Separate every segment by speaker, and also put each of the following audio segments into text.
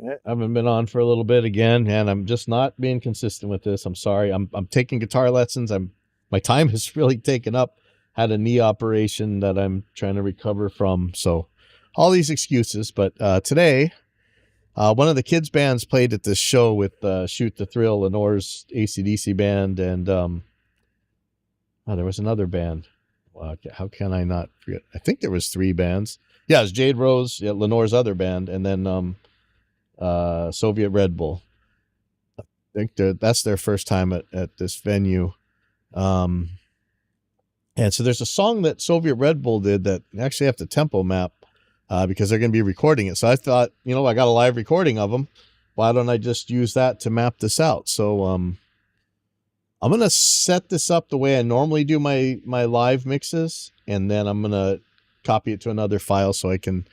Speaker 1: I haven't been on for a little bit again, and I'm just not being consistent with this. I'm sorry. I'm taking guitar lessons. My time has really taken up. Had a knee operation that I'm trying to recover from. So all these excuses, but today one of the kids bands played at this show with Shoot the Thrill, Lenore's AC/DC band, and there was another band. How can I not forget? I think there was 3 bands. Yeah, it was Jade Rose, Lenore's other band, and then Soviet Red Bull. I think that's their first time at this venue. And so there's a song that Soviet Red Bull did that actually have to tempo map because they're going to be recording it. So I thought, I got a live recording of them. Why don't I just use that to map this out? So I'm going to set this up the way I normally do my live mixes, and then I'm going to copy it to another file so I can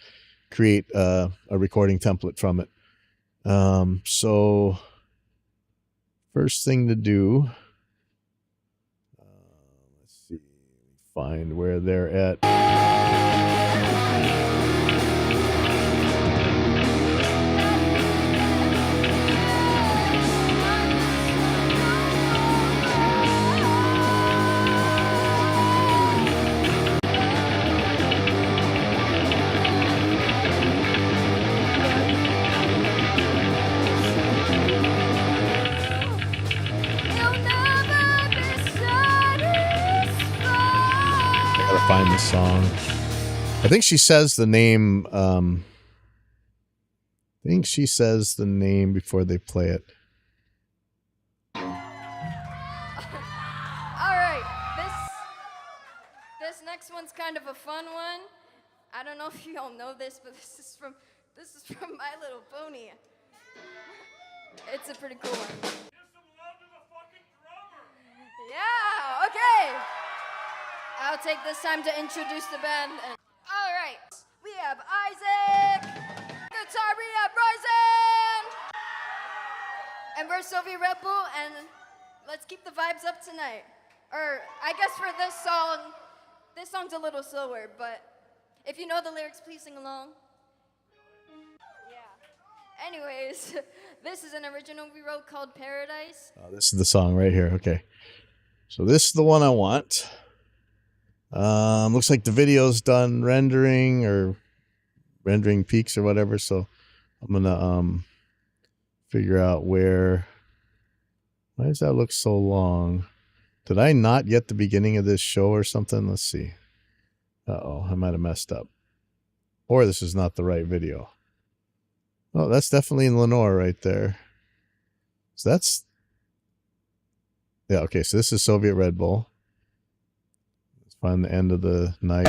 Speaker 1: create a recording template from it. So first thing to do, let's see, find where they're at. Find the song. I think she says the name. I think she says the name before they play it.
Speaker 2: All right, this next one's kind of a fun one. I don't know if you all know this, but this is from My Little Pony. It's a pretty cool one. Give some love to the fucking drummer. Yeah. Okay. I'll take this time to introduce the band. All right, we have Isaac, guitar, we have Ryzen, and we're Soviet Red Bull, and let's keep the vibes up tonight. Or I guess for this song's a little slower, but if you know the lyrics, please sing along. Yeah. Anyways, this is an original we wrote called Paradise. Oh,
Speaker 1: this is the song right here. Okay, so this is the one I want. Looks like the video's done rendering peaks or whatever. So I'm gonna figure out why does that look so long? Did I not get the beginning of this show or something? Let's see. I might have messed up. Or this is not the right video. Oh, that's definitely in Lenore right there. So that's, yeah, okay, so this is Soviet Red Bull. Find the end of the night.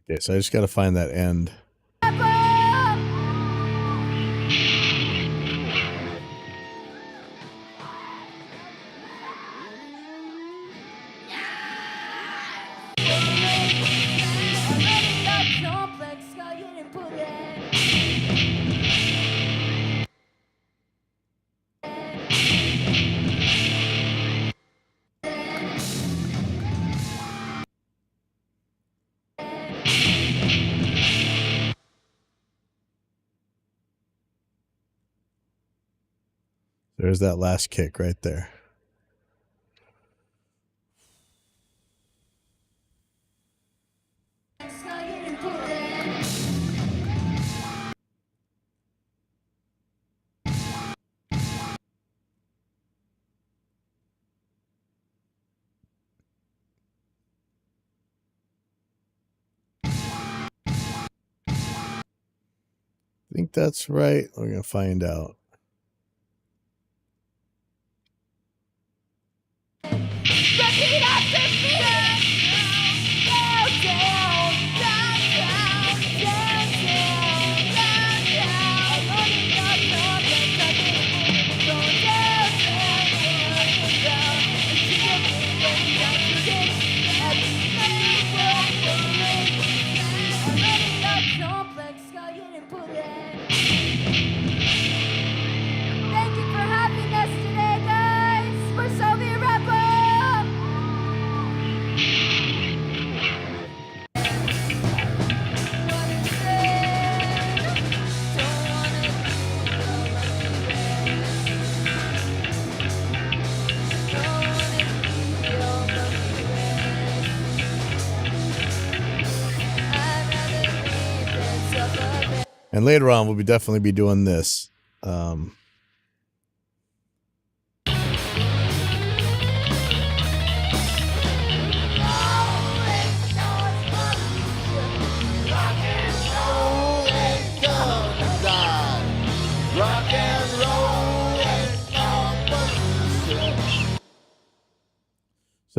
Speaker 1: Okay, so I just got to find that end. There's that last kick right there. I think that's right. We're going to find out. Repeat after me. And later on, we'll definitely be doing this. So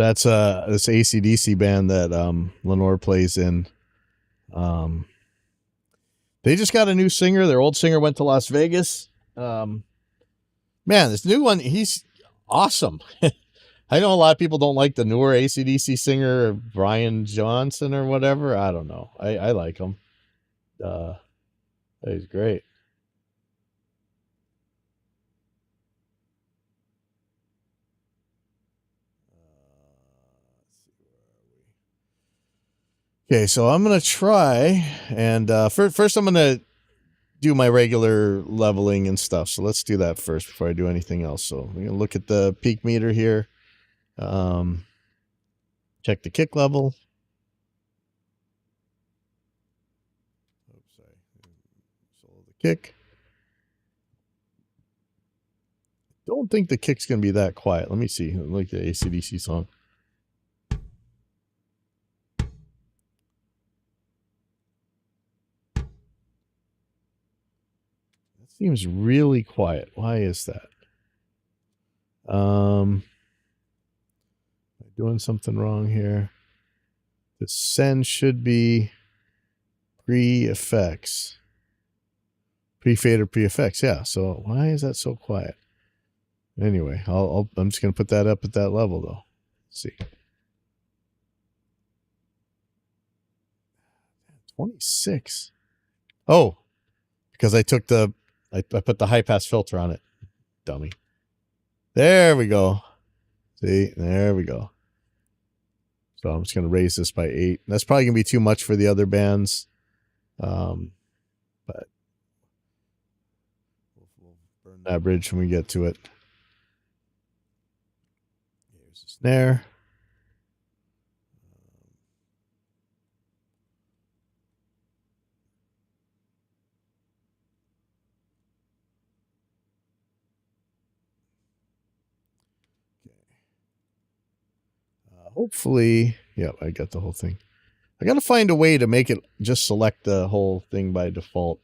Speaker 1: that's this AC/DC band that Lenore plays in. They just got a new singer. Their old singer went to Las Vegas. Man, this new one, he's awesome. I know a lot of people don't like the newer AC/DC singer, Brian Johnson or whatever. I don't know. I like him. He's great. Okay, so I'm going to try, and first I'm going to do my regular leveling and stuff. So let's do that first before I do anything else. So I'm going to look at the peak meter here. Check the kick level. Oops, sorry. Solo the kick. Don't think the kick's going to be that quiet. Let me see. I like the AC/DC song. Seems really quiet. Why is that? Am I doing something wrong here? The send should be pre-effects. Pre-fade or pre-effects. Yeah. So why is that so quiet? Anyway, I'm just going to put that up at that level though. Let's see. 26. Oh, because I took I put the high pass filter on it. Dummy. There we go. See, there we go. So I'm just going to raise this by 8. That's probably going to be too much for the other bands. But we'll burn that bridge when we get to it. Here's the snare. Hopefully, yeah, I got the whole thing. I got to find a way to make it just select the whole thing by default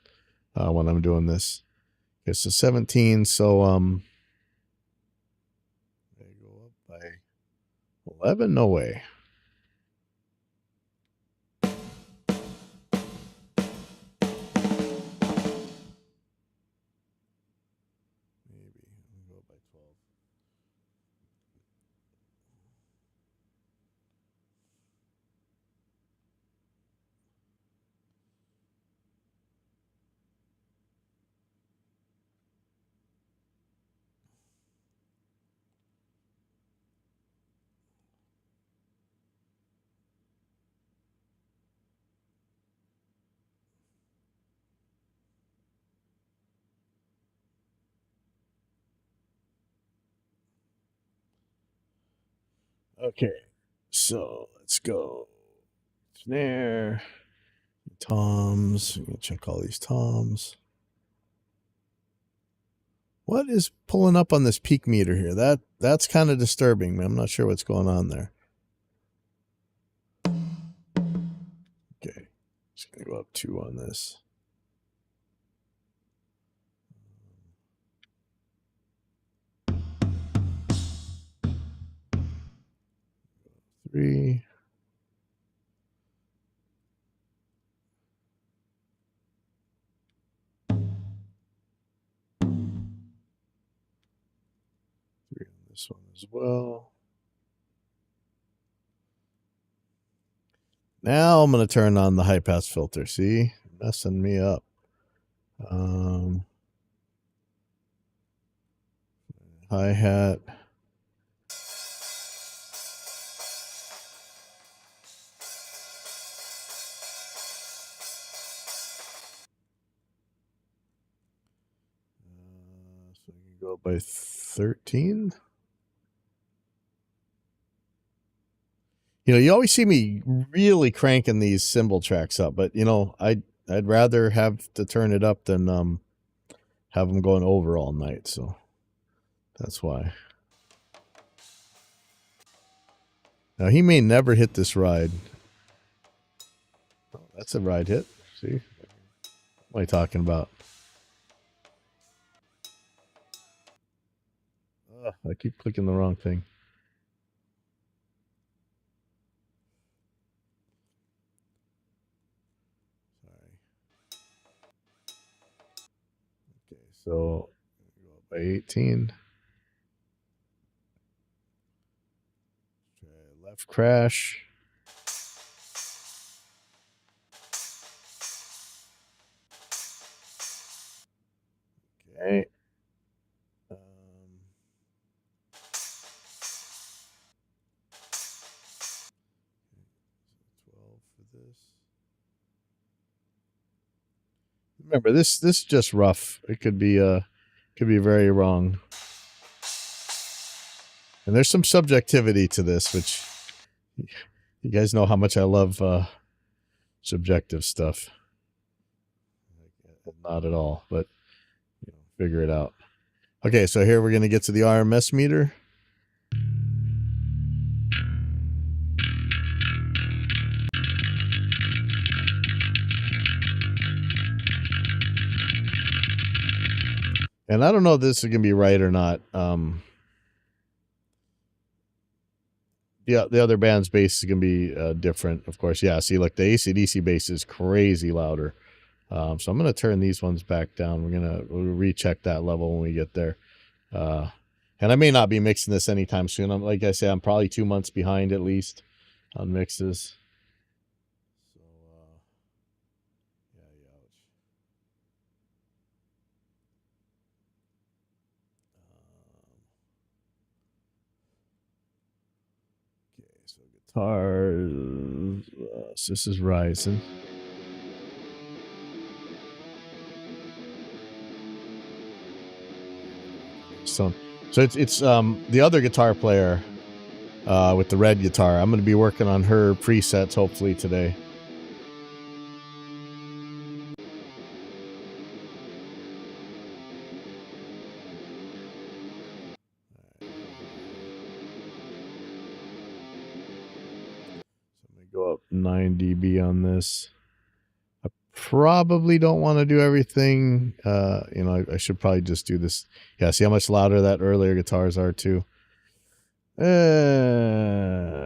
Speaker 1: when I'm doing this. Okay, so 17. So I go up by 11. No way. Maybe I'll go by 12. Okay, so let's go. Snare, toms. I'm gonna check all these toms. What is pulling up on this peak meter here? That's kind of disturbing. I'm not sure what's going on there. Okay, just gonna go up 2 on this. Three. Three on this one as well. Now I'm going to turn on the high pass filter. See? Messing me up. Hi-hat. So we can go by 13. You know, you always see me really cranking these cymbal tracks up, but you know, I I'd rather have to turn it up than have them going over all night. So that's why. Now he may never hit this ride. Oh, that's a ride hit. See? What am I talking about? I keep clicking the wrong thing. Okay, so go up by 18. Try left crash. Okay. 12 for this. Remember, this is just rough. It could be very wrong. And there's some subjectivity to this, which you guys know how much I love subjective stuff. Not at all, but figure it out. Okay, so here we're going to get to the RMS meter. And I don't know if this is going to be right or not. Yeah, the other band's bass is going to be different, of course. Yeah, see, look, the AC/DC bass is crazy louder. So I'm going to turn these ones back down. We'll recheck that level when we get there. And I may not be mixing this anytime soon. Like I say, I'm probably 2 months behind at least on mixes. So, okay, so guitars. So this is Ryzen. So it's the other guitar player with the red guitar. I'm going to be working on her presets hopefully today. So I'm going to go up 9 dB on this. I probably don't want to do everything. I should probably just do this. Yeah, see how much louder that earlier guitars are too.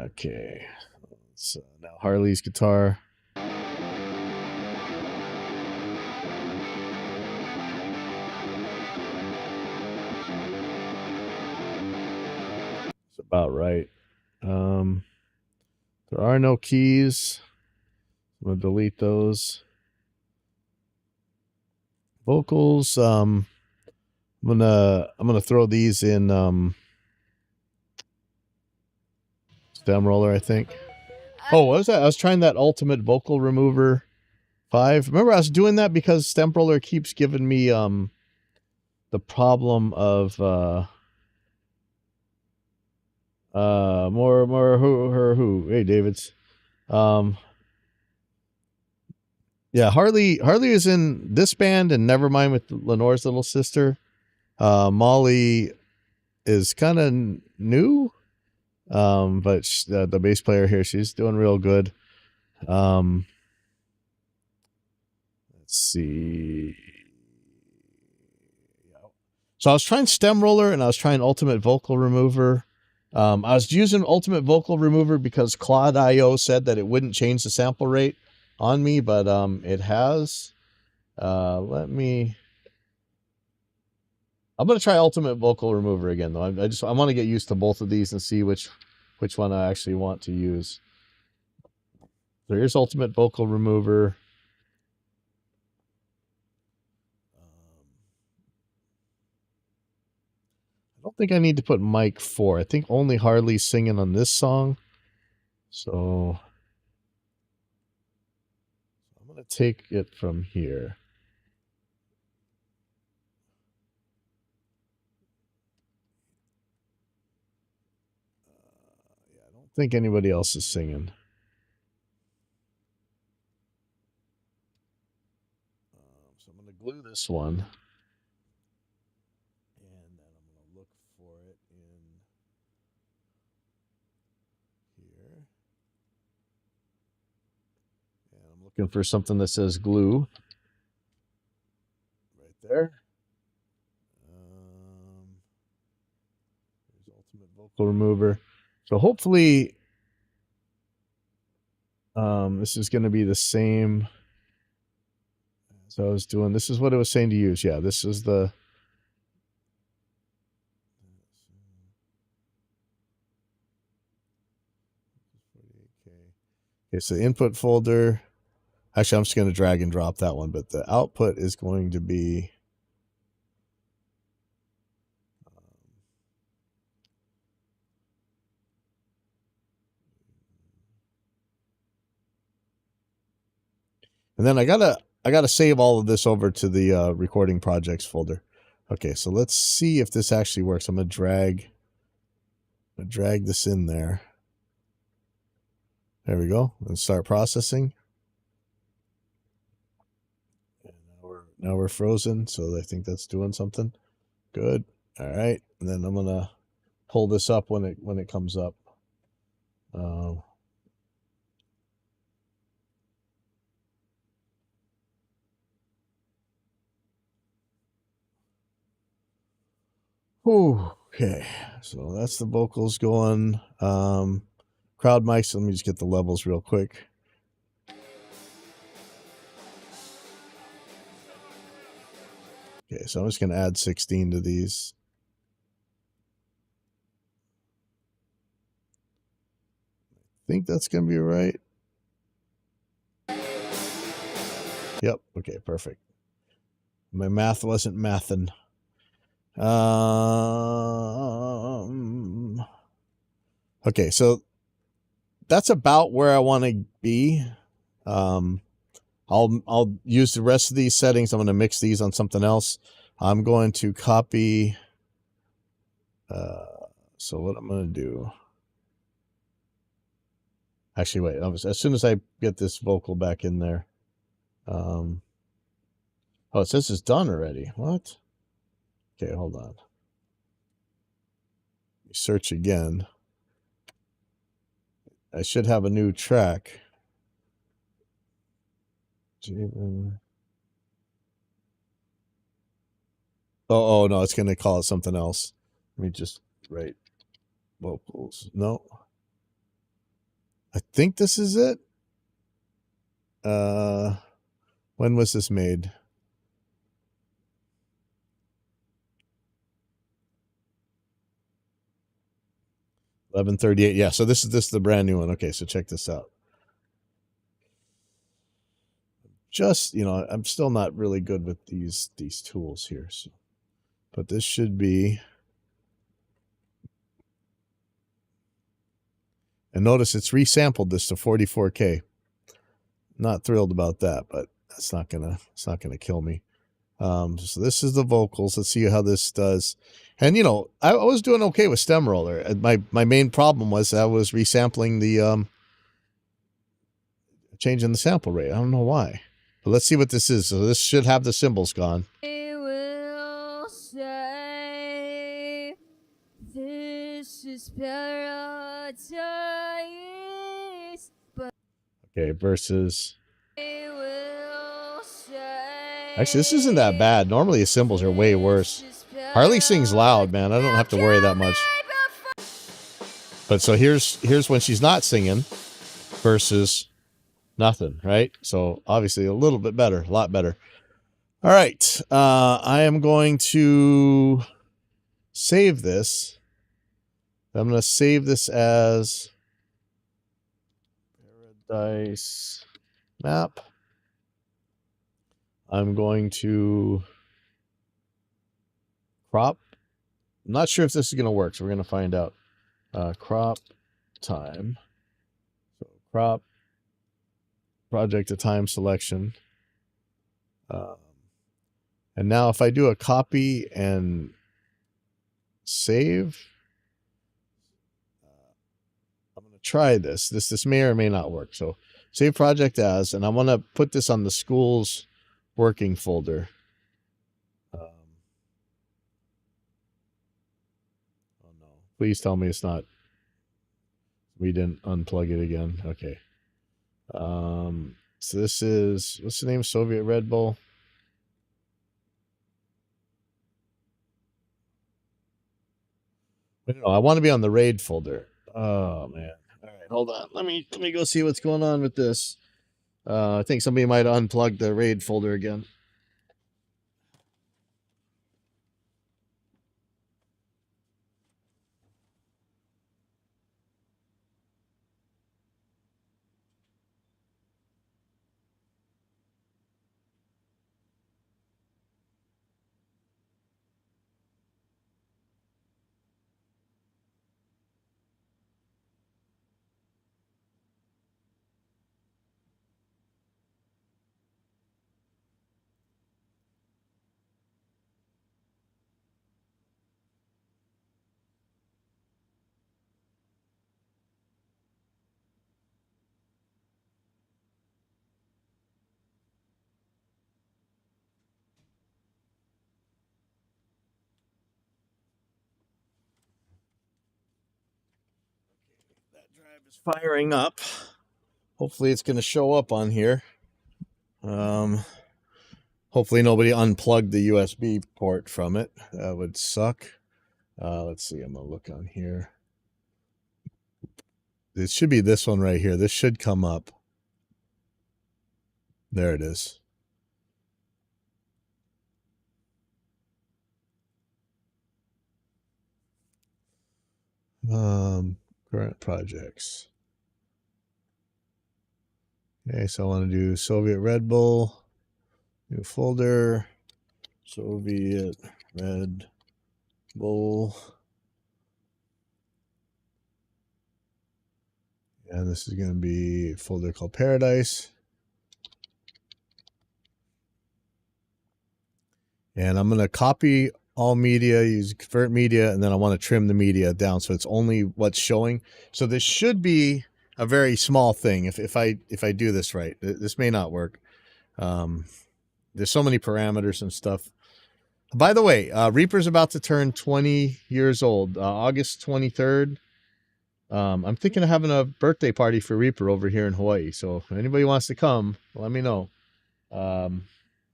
Speaker 1: Okay. So now Harley's guitar. It's about right. There are no keys. I'm gonna delete those. Vocals. I'm gonna throw these in stem roller, I think. Oh, what was that? I was trying that Ultimate Vocal Remover 5. Remember, I was doing that because stem roller keeps giving me the problem of more who. Hey, Davids. Yeah, Harley is in this band and Nevermind with Lenore's little sister. Molly is kind of new, but the bass player here, she's doing real good. Let's see. So I was trying stem roller and I was trying Ultimate Vocal Remover. I was using Ultimate Vocal Remover because Claude.io said that it wouldn't change the sample rate on me, but it has. I'm going to try Ultimate Vocal Remover again, though. I want to get used to both of these and see which one I actually want to use. So here's Ultimate Vocal Remover. I don't think I need to put mic 4. I think only Harley's singing on this song. So I'm going to take it from here. I don't think anybody else is singing. glue this one. And then I'm going to look for it in here. And I'm looking for something that says glue. Right there. There's Ultimate Vocal Remover. So hopefully this is going to be the same as I was doing. This is what it was saying to use. Yeah, this is the... Okay, so the input folder... Actually, I'm just going to drag and drop that one, but the output is going to be... And then I gotta save all of this over to the recording projects folder. Okay, so let's see if this actually works. I'm gonna drag this in there. There we go. Let's start processing. And now we're frozen, so I think that's doing something. Good. All right, and then I'm gonna pull this up when it comes up. Okay, so that's the vocals going. Crowd mics, let me just get the levels real quick. Okay, so I'm just going to add 16 to these. I think that's going to be right. Yep, okay, perfect. My math wasn't mathin'. Okay, so that's about where I want to be. I'll use the rest of these settings. I'm going to mix these on something else. I'm going to copy. So what I'm going to do. Actually, wait. As soon as I get this vocal back in there. Oh, it says it's done already. What? Okay, hold on. Search again. I should have a new track. Oh no, it's going to call it something else. Let me just write vocals. No. I think this is it. When was this made? $11.38. Yeah, so this is the brand new one. Okay, so check this out. Just, I'm still not really good with these tools here. So, but this should be. And notice it's resampled this to 44K. Not thrilled about that, but it's not gonna kill me. So this is the vocals. Let's see how this does. And I was doing okay with Stemroller. My main problem was I was resampling the changing the sample rate. I don't know why. But let's see what this is. So this should have the cymbals gone.
Speaker 2: They will say this is paradise. But
Speaker 1: okay, versus.
Speaker 2: they will say
Speaker 1: Actually, this isn't that bad. Normally the cymbals are way worse. Harley sings loud, man. I don't have to worry that much. But so here's when she's not singing versus nothing, right? So obviously a little bit better, a lot better. All right. I am going to save this. I'm going to save this as Paradise Map. I'm going to crop. I'm not sure if this is going to work, so we're going to find out. Crop time. So crop project to time selection. And now if I do a copy and save, I'm going to try this. This may or may not work. So save project as, and I want to put this on the school's working folder. Please tell me it's not. We didn't unplug it again. Okay. So this is, what's the name? Soviet Red Bull. No, I want to be on the RAID folder. Oh man. All right, hold on. Let me go see what's going on with this. I think somebody might unplug the RAID folder again. That drive is firing up. Hopefully it's going to show up on here. Hopefully nobody unplugged the USB port from it. That would suck. Let's see. I'm going to look on here. It should be this one right here. This should come up. There it is. Current projects. Okay, so I want to do Soviet Red Bull, new folder, Soviet Red Bull. And this is going to be a folder called Paradise. And I'm going to copy all media, use convert media, and then I want to trim the media down so it's only what's showing. So this should be a very small thing if I do this right. This may not work. There's so many parameters and stuff. By the way, Reaper's about to turn 20 years old, August 23rd. I'm thinking of having a birthday party for Reaper over here in Hawaii. So if anybody wants to come, let me know.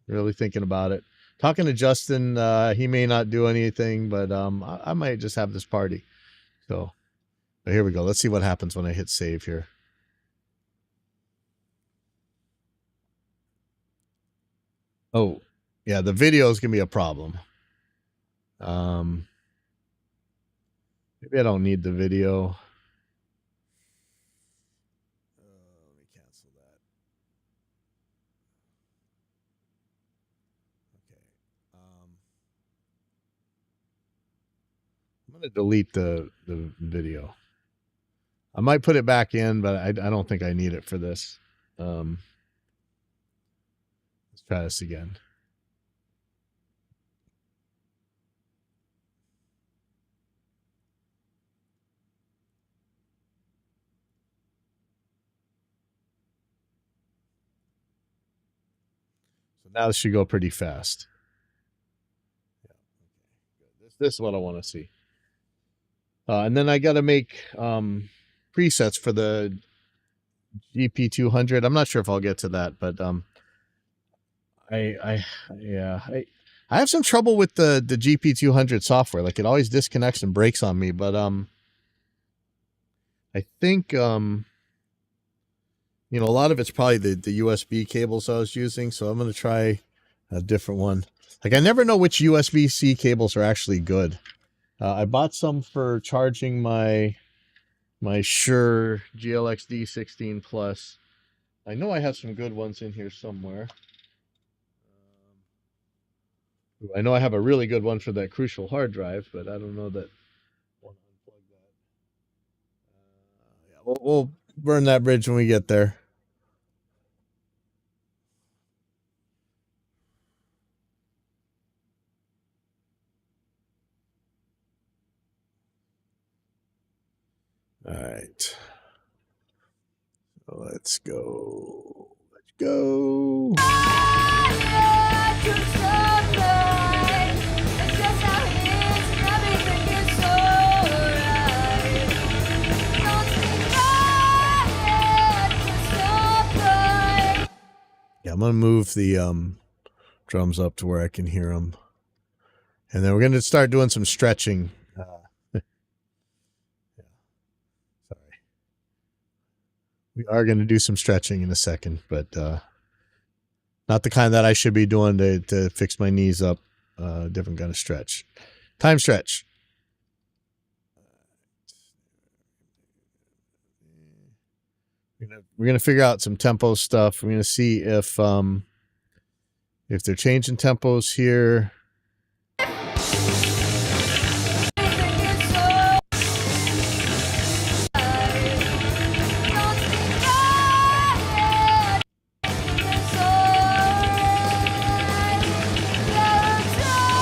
Speaker 1: Really thinking about it. Talking to Justin, he may not do anything, but I might just have this party. So here we go. Let's see what happens when I hit save here. Oh, yeah, the video is going to be a problem. Maybe I don't need the video. Let me cancel that. Okay. I'm going to delete the video. I might put it back in, but I don't think I need it for this. Let's try this again. So now this should go pretty fast. Yeah, okay. This is what I want to see. And then I got to make presets for the GP200. I'm not sure if I'll get to that, but I have some trouble with the GP200 software. Like it always disconnects and breaks on me, but I think a lot of it's probably the USB cables I was using, so I'm going to try a different one. Like I never know which USB-C cables are actually good. I bought some for charging my Shure GLX-D 16 Plus. I know I have some good ones in here somewhere. I know I have a really good one for that Crucial hard drive, but I don't know that. Yeah, we'll burn that bridge when we get there. All right. Let's go. Let's go. going to move the drums up to where I can hear them. And then we're going to start doing some stretching. Sorry. We are going to do some stretching in a second, but not the kind that I should be doing to fix my knees up. Different kind of stretch. Time stretch. We're gonna figure out some tempo stuff. We're gonna see if they're changing tempos here.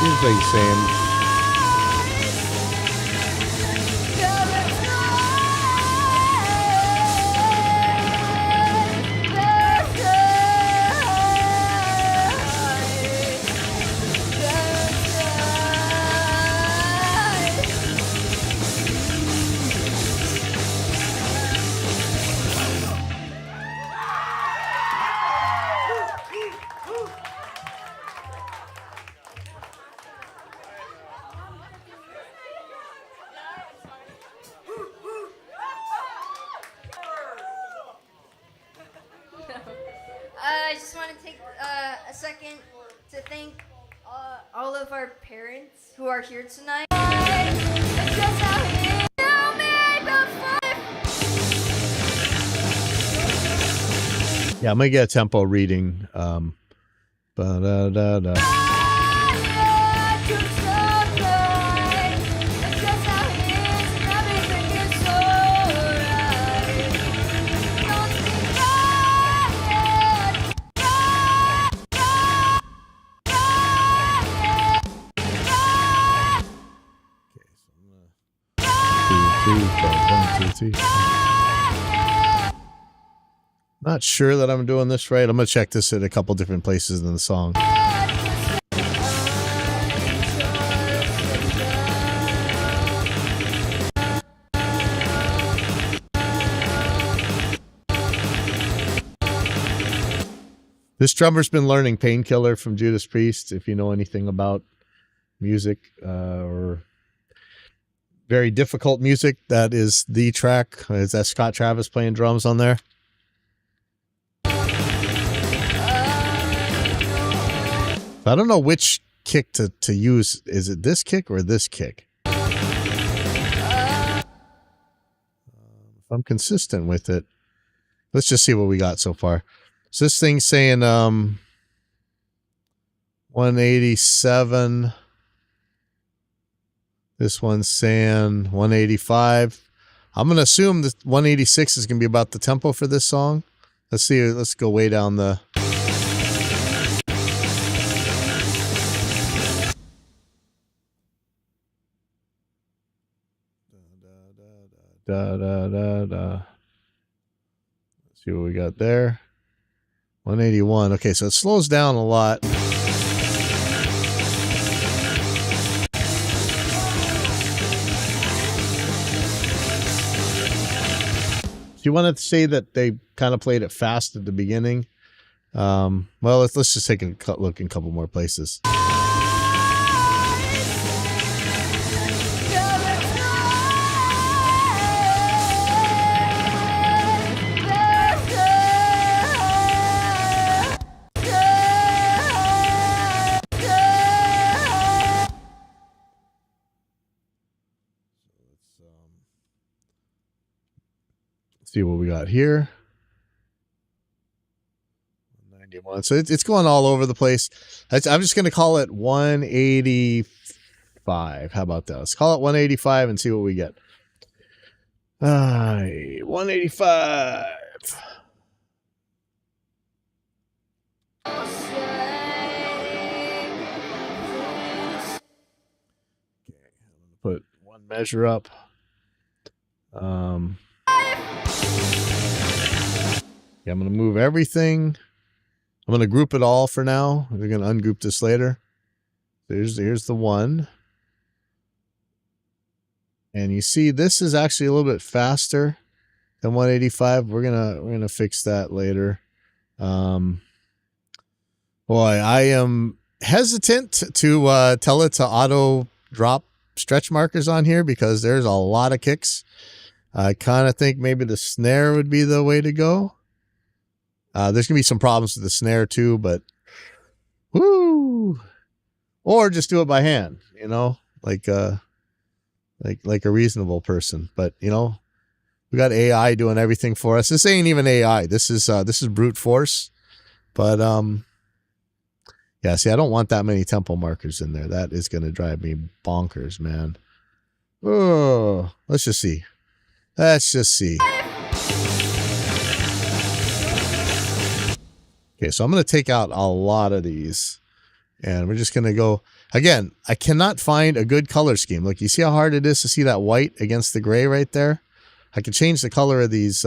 Speaker 1: Seems like same.
Speaker 2: I just want to take a second to thank all of our parents who are here tonight.
Speaker 1: Yeah, I'm gonna get a tempo reading. Ba-da-da-da. Not sure that I'm doing this right. I'm gonna check this at a couple different places in the song. This drummer's been learning Painkiller from Judas Priest. If you know anything about music or very difficult music, that is the track. Is that Scott Travis playing drums on there? I don't know which kick to use. Is it this kick or this kick? If I'm consistent with it, let's just see what we got so far. So this thing's saying 187. This one's saying 185. I'm going to assume that 186 is going to be about the tempo for this song. Let's see. Let's go way down the... Let's see what we got there. 181. Okay, so it slows down a lot. If you wanted to say that they kind of played it fast at the beginning, well, let's just take a look in a couple more places. See what we got here. 91. So it's going all over the place. I'm just going to call it 185. How about that? Let's call it 185 and see what we get. 185. Okay, I'm going to put one measure up. Yeah, I'm going to move everything. I'm going to group it all for now. We're going to ungroup this later. Here's the one. And you see this is actually a little bit faster than 185. We're going to fix that later. Boy, I am hesitant to tell it to auto drop stretch markers on here because there's a lot of kicks. I kind of think maybe the snare would be the way to go. There's gonna be some problems with the snare too, but woo! Or just do it by hand, you know, like a reasonable person. But you know, we got AI doing everything for us. This ain't even AI. This is brute force. But yeah. See, I don't want that many tempo markers in there. That is gonna drive me bonkers, man. Oh, let's just see. Let's just see. Okay, so I'm going to take out a lot of these. And we're just going to go. Again, I cannot find a good color scheme. Look, you see how hard it is to see that white against the gray right there? I could change the color of these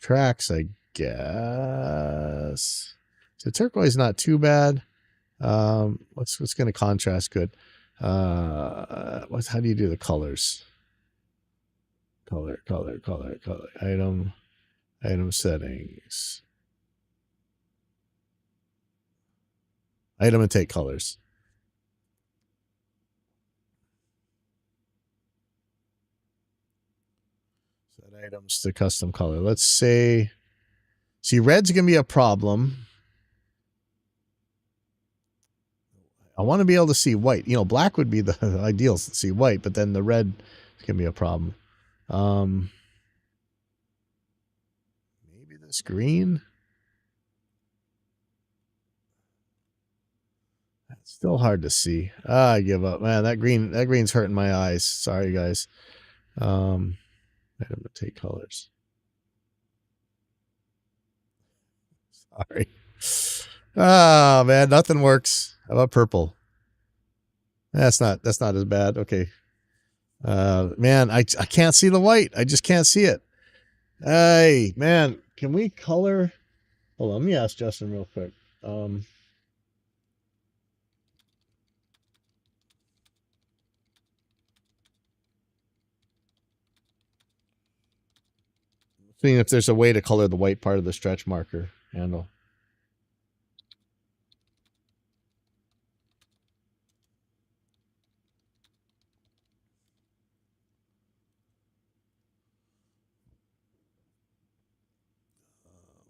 Speaker 1: tracks, I guess. So turquoise is not too bad. What's going to contrast good? How do you do the colors? Color. Item settings. Item and take colors. Set items to custom color. Let's say, see, red's going to be a problem. I want to be able to see white. You know, black would be the ideal to see white, but then the red is going to be a problem. Maybe this green. It's still hard to see. I give up, man. That green's hurting my eyes. Sorry, guys. Item to take colors. Sorry. Oh man, nothing works. How about purple? That's not as bad. Okay. Man, I can't see the white. I just can't see it. Hey, man, can we color? Hold on, let me ask Justin real quick. Seeing if there's a way to color the white part of the stretch marker handle.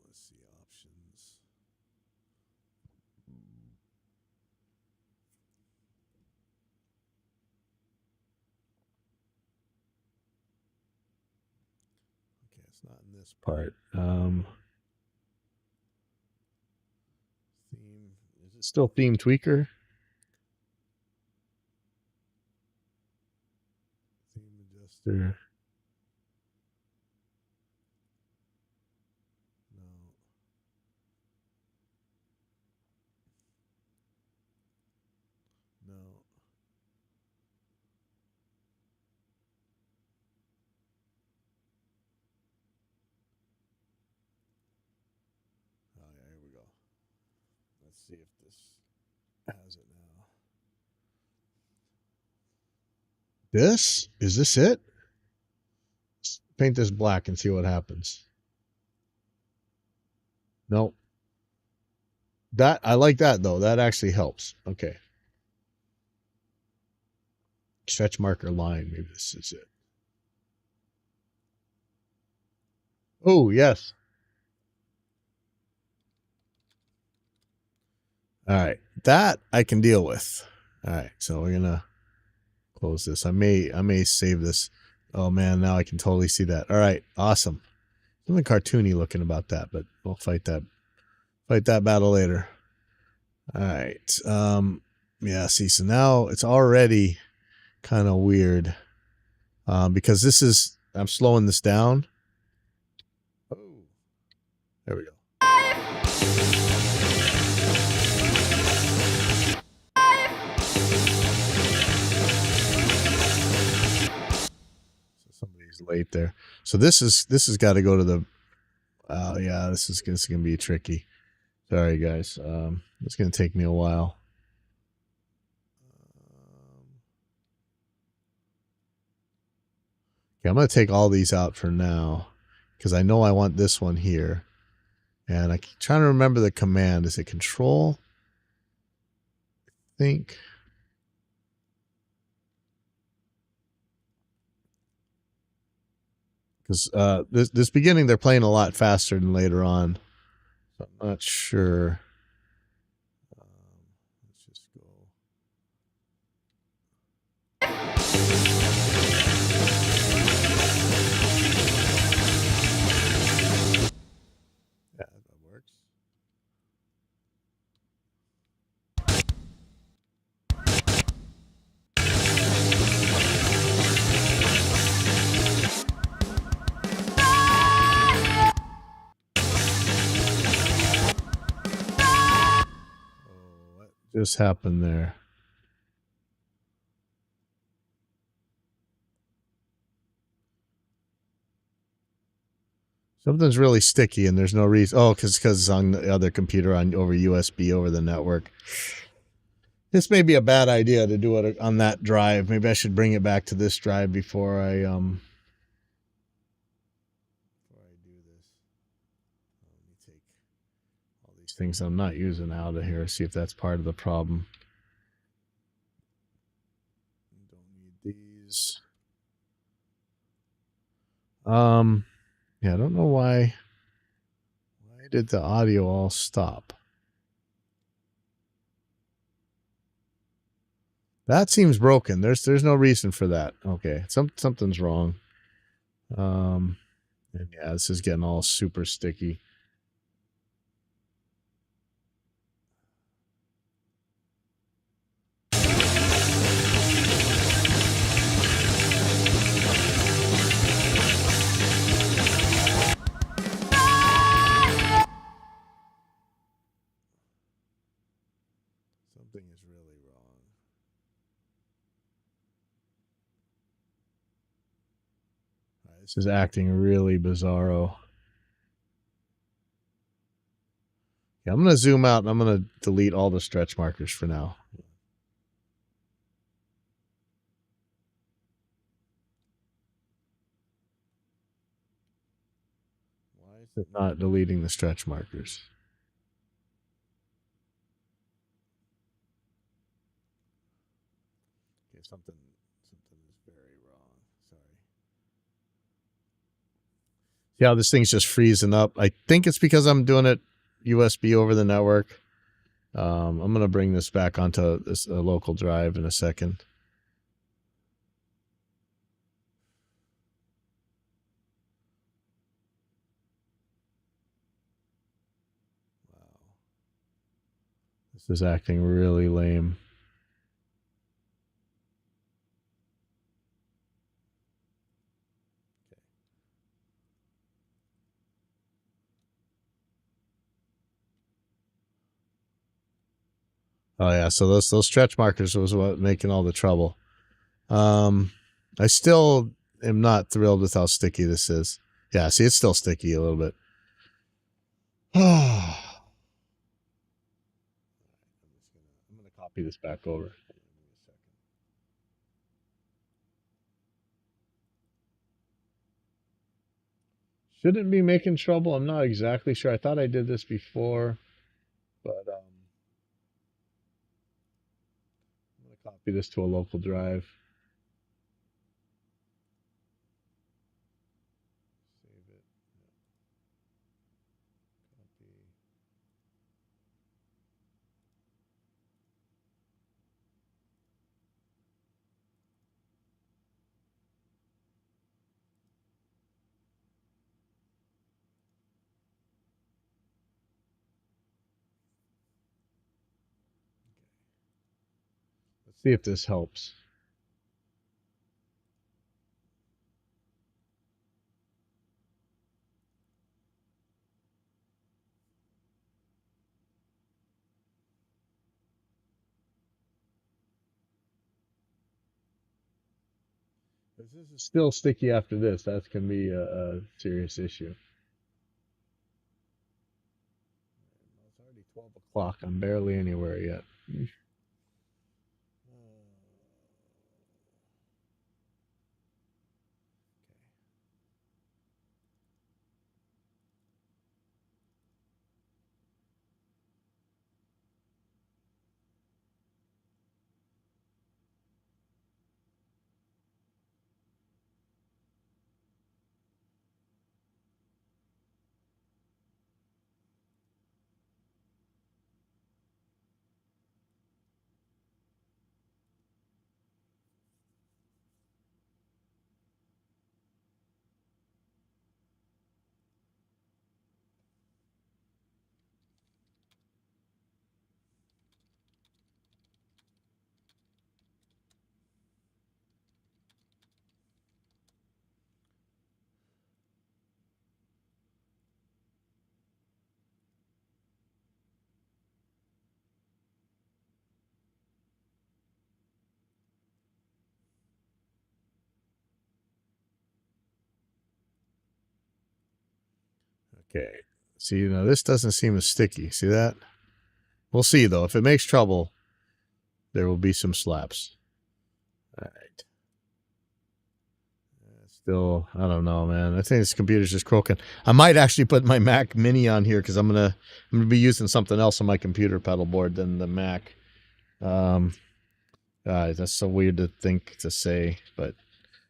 Speaker 1: Let's see options. Okay, it's not in this part. Theme. Is it still theme tweaker? Theme adjuster. No. Oh yeah, here we go. Let's see if this has it now. Is this it? Let's paint this black and see what happens. Nope. That I like that though. That actually helps. Okay. Stretch marker line. Maybe this is it. Oh, yes. All right. That I can deal with. All right. So we're going to close this. I may save this. Oh man, now I can totally see that. All right. Awesome. Something cartoony looking about that, but we'll fight that battle later. All right. Yeah, see, so now it's already kind of weird. Because I'm slowing this down. Oh. There we go. So somebody's late there. So this has got to go to the yeah, this is gonna be tricky. Sorry guys. It's gonna take me a while. Okay, I'm gonna take all these out for now because I know I want this one here. And I keep trying to remember the command. Is it control? I think. Because this beginning, they're playing a lot faster than later on. So I'm not sure. Let's just go. Yeah, that works. Oh, what just happened there? Something's really sticky, and there's no reason. Oh, because it's on the other computer over USB over the network. This may be a bad idea to do it on that drive. Maybe I should bring it back to this drive before I do this. Let me take all these things I'm not using out of here. See if that's part of the problem. Don't need these. Yeah, I don't know why. Why did the audio all stop? That seems broken. There's no reason for that. Okay, something's wrong. And yeah, this is getting all super sticky. Something is really wrong. All right, this is acting really bizarro. Yeah, I'm going to zoom out and I'm going to delete all the stretch markers for now. Why is it not deleting the stretch markers? Okay, something is very wrong. Sorry. See how this thing's just freezing up? I think it's because I'm doing it USB over the network. I'm going to bring this back onto this local drive in a second. Wow. This is acting really lame. Oh yeah, so those stretch markers was what making all the trouble. I still am not thrilled with how sticky this is. Yeah, see, it's still sticky a little bit. I'm gonna copy this back over. Shouldn't be making trouble. I'm not exactly sure. I thought I did this before, but I'm gonna copy this to a local drive. Save it. Copy. Let's see if this helps. If this is still sticky after this, that's going to be a serious issue. It's already 12 o'clock. I'm barely anywhere yet. Okay. See, now this doesn't seem as sticky. See that? We'll see, though. If it makes trouble, there will be some slaps. All right. Still, I don't know, man. I think this computer's just croaking. I might actually put my Mac Mini on here because I'm gonna be using something else on my computer pedal board than the Mac. That's so weird to say, but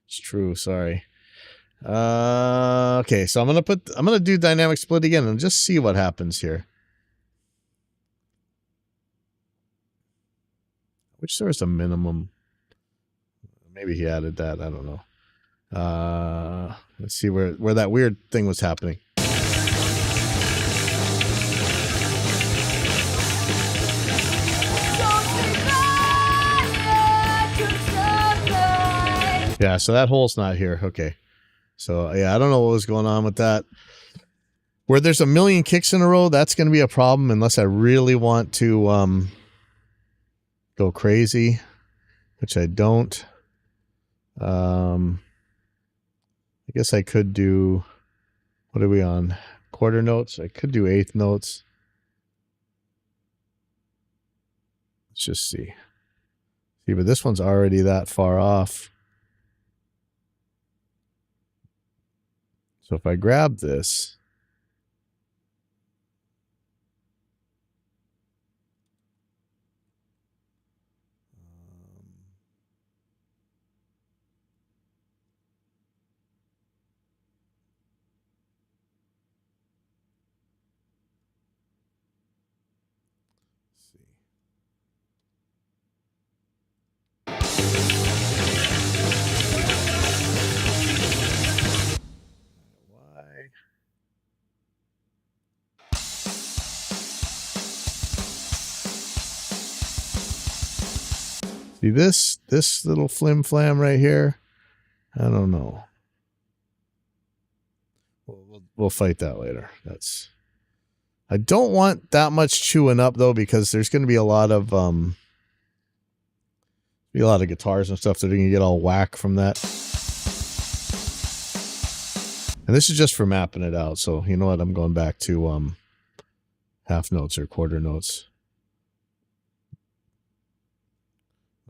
Speaker 1: it's true. Sorry. Okay, so I'm gonna do dynamic split again and just see what happens here. Which there is a minimum. Maybe he added that. I don't know. Let's see where that weird thing was happening. Yeah, so that hole's not here. Okay. So, yeah, I don't know what was going on with that. Where there's a million kicks in a row, that's going to be a problem unless I really want to go crazy, which I don't. I guess I could do, what are we on? Quarter notes? I could do eighth notes. Let's just see. See, but this one's already that far off. So if I grab this, see this little flim flam right here. I don't know. We'll fight that later. I don't want that much chewing up though, because there's going to be a lot of guitars and stuff that are going to get all whack from that. And this is just for mapping it out. So you know what? I'm going back to half notes or quarter notes.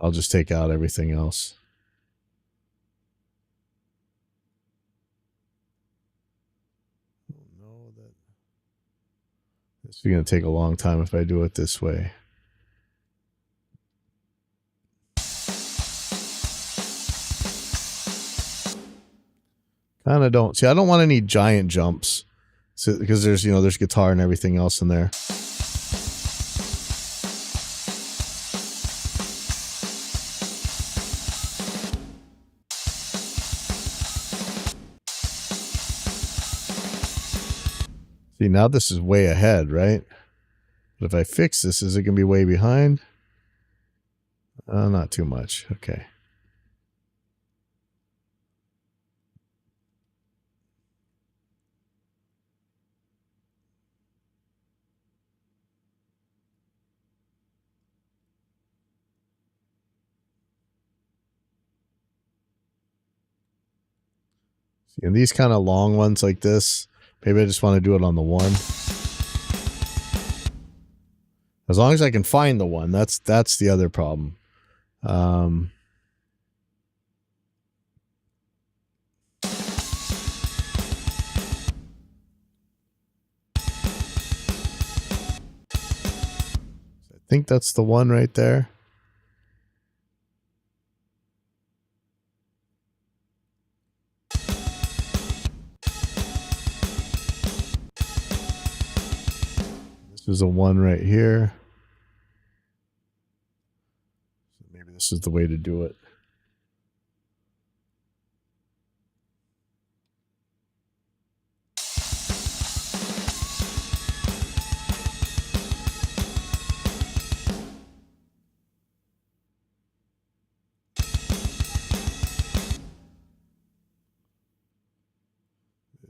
Speaker 1: I'll just take out everything else. No, this is going to take a long time if I do it this way. Kind of don't. See, I don't want any giant jumps. So, because there's guitar and everything else in there. See, now this is way ahead, right? But if I fix this, is it going to be way behind? Not too much. Okay. See, and these kind of long ones like this, maybe I just want to do it on the one. As long as I can find the one, that's the other problem. I think that's the one right there. This is a one right here. So maybe this is the way to do it.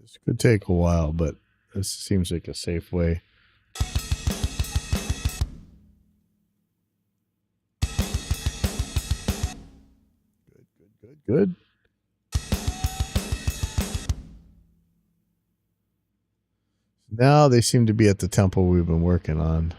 Speaker 1: This could take a while, but this seems like a safe way. Good. Now they seem to be at the tempo we've been working on.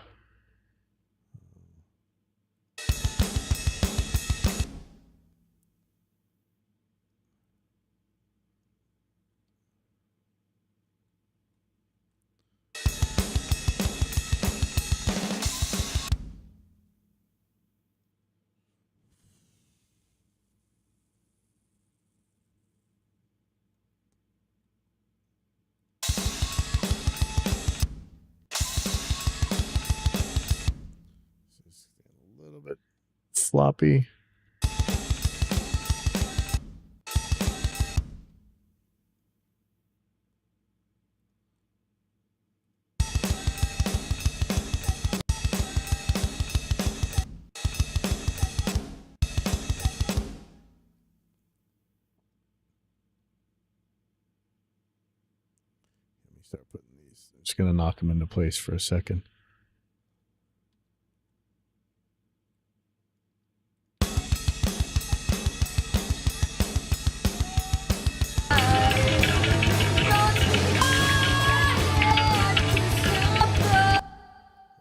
Speaker 1: A little bit floppy. Start putting these. I'm just going to knock them into place for a second.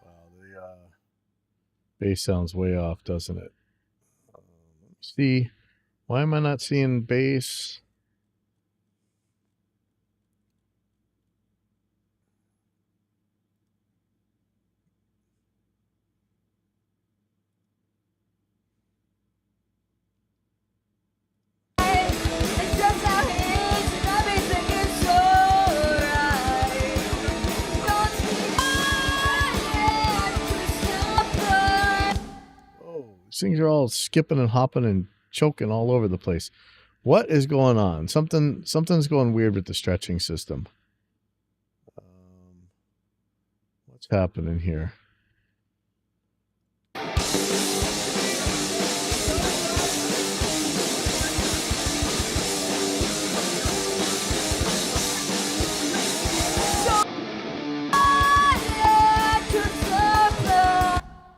Speaker 1: Wow, the bass sounds way off, doesn't it? Let me see. Why am I not seeing bass? These things are all skipping and hopping and choking all over the place. What is going on? Something's going weird with the stretching system. What's happening here?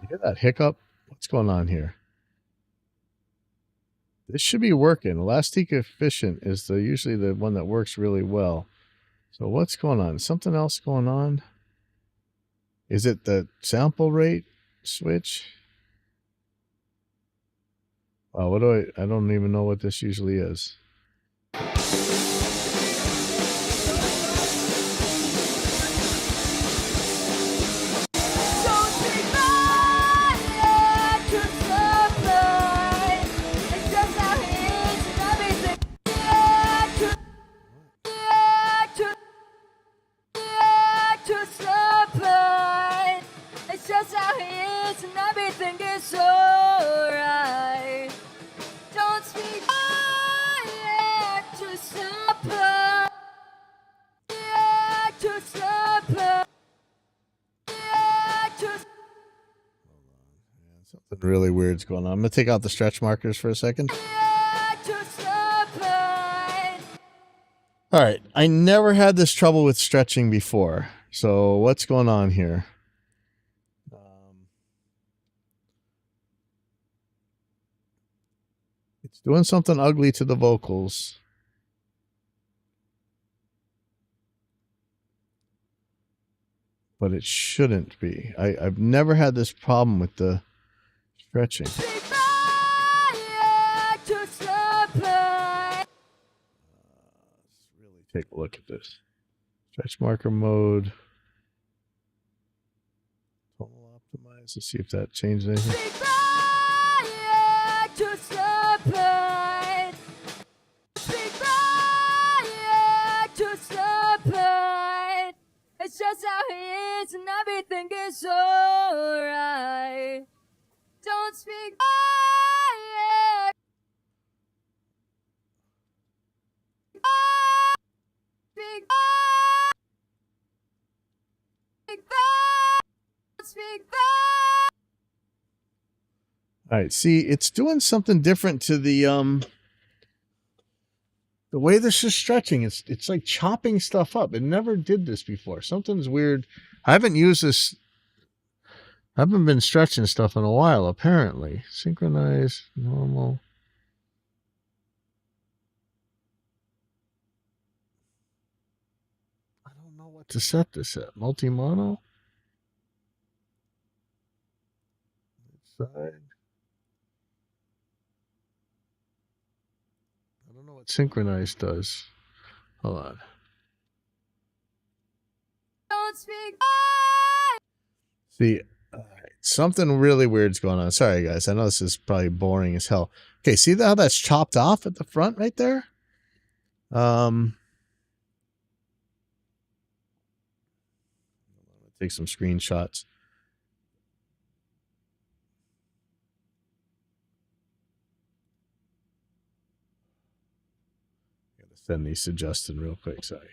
Speaker 1: You hear that hiccup? What's going on here? This should be working. Elastic efficient is usually the one that works really well. So what's going on? Something else going on? Is it the sample rate switch? Wow, I don't even know what this usually is. Something really weird's going on. I'm going to take out the stretch markers for a second. All right. I never had this trouble with stretching before. So what's going on here? It's doing something ugly to the vocals. But it shouldn't be. I've never had this problem with the stretching. Let's really take a look at this. Stretch marker mode. Tonal optimize. Let's see if that changed anything.
Speaker 2: It's just how he is and everything is alright. Don't speak.
Speaker 1: All right, see, it's doing something different to the way this is stretching. It's like chopping stuff up. It never did this before. Something's weird. I haven't used this. I haven't been stretching stuff in a while, apparently. Synchronize, normal. I don't know what to set this at. Multi-mono. Side. I don't know what synchronize does. Hold on.
Speaker 2: Don't speak.
Speaker 1: See, something really weird's going on. Sorry, guys. I know this is probably boring as hell. Okay, see how that's chopped off at the front right there? Take some screenshots. Gotta send these to Justin real quick. Sorry.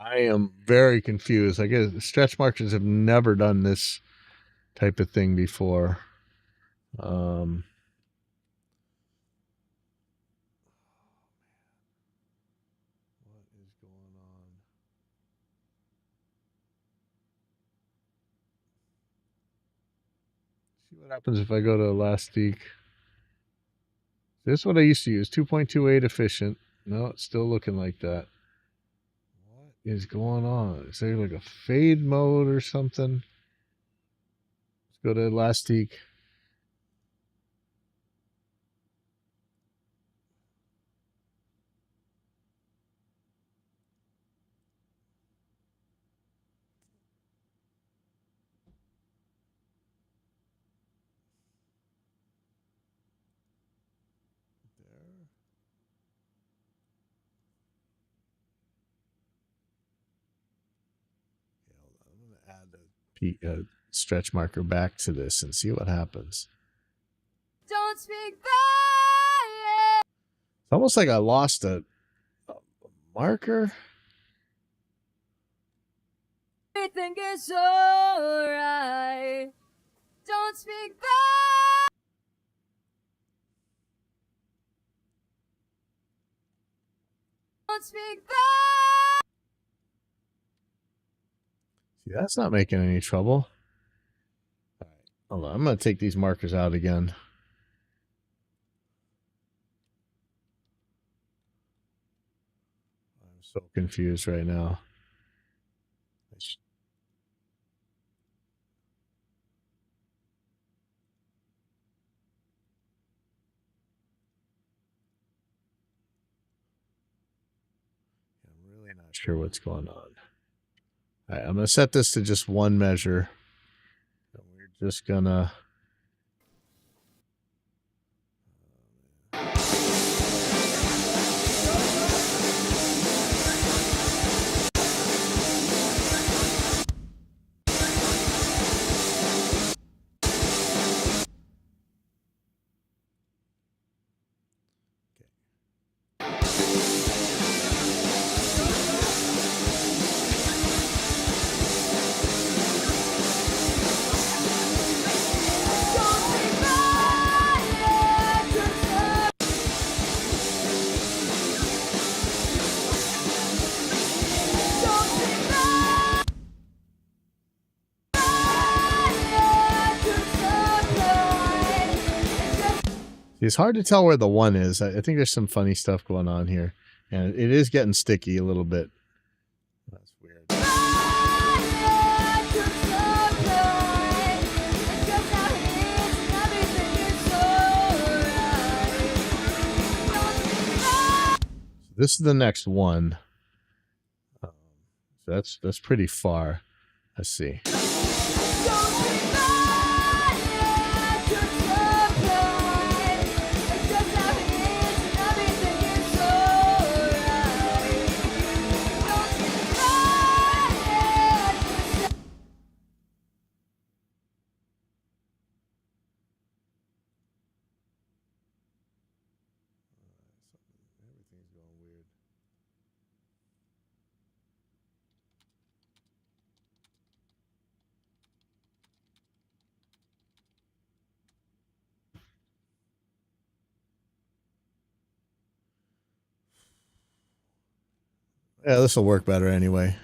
Speaker 1: I am very confused. I guess stretch markers have never done this type of thing before. What is going on? See what happens if I go to Elastic. This is what I used to use. 2.28 efficient. No, it's still looking like that. What is going on? Is there like a fade mode or something? Let's go to Elastic. Add a stretch marker back to this and see what happens.
Speaker 2: Don't speak back.
Speaker 1: It's almost like I lost a marker.
Speaker 2: Everything is alright. Don't speak back. Don't speak back.
Speaker 1: See, that's not making any trouble. All right, hold on. I'm going to take these markers out again. I'm so confused right now. I'm really not sure what's going on. All right, I'm going to set this to just one measure. And we're just going to... It's hard to tell where the one is. I think there's some funny stuff going on here. And it is getting sticky a little bit. That's weird. So this is the next one. So that's pretty far. Let's see. Yeah, this will work better anyway.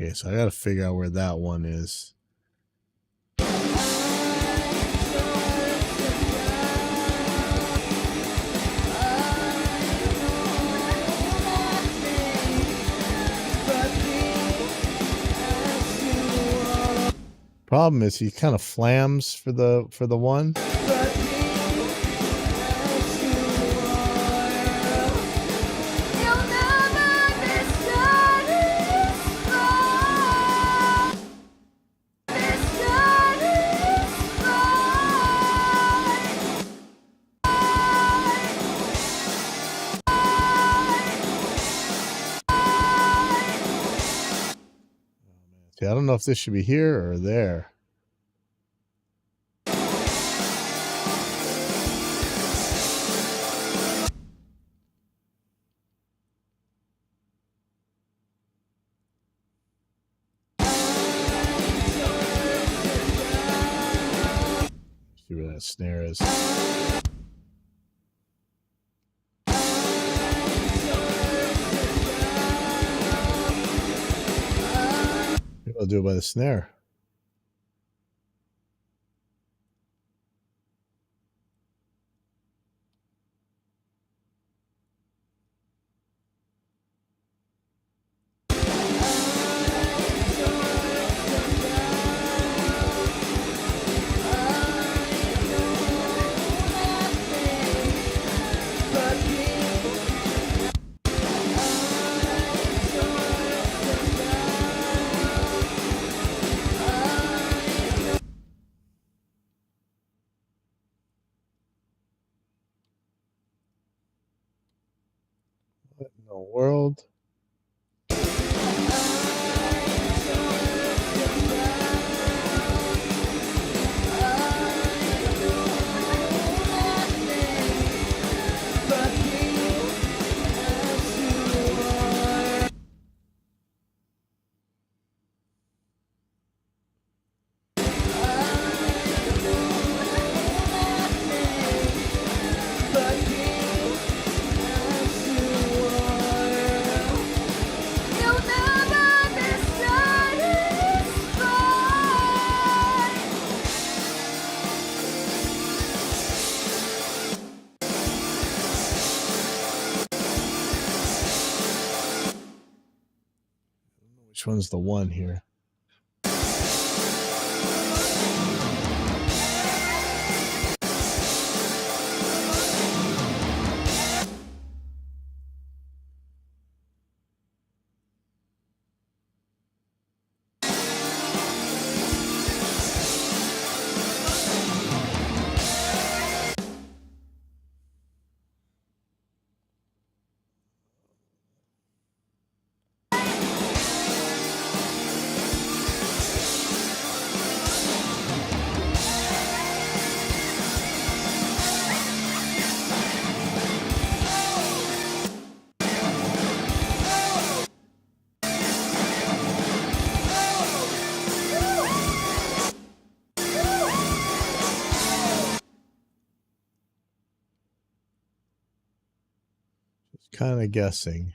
Speaker 1: Okay, so I got to figure out where that one is. Problem is he kind of flams for the one. See, I don't know if this should be here or there. See where that snare is. Maybe I'll do it by the snare. What in the world? Which one's the one here? Just kind of guessing.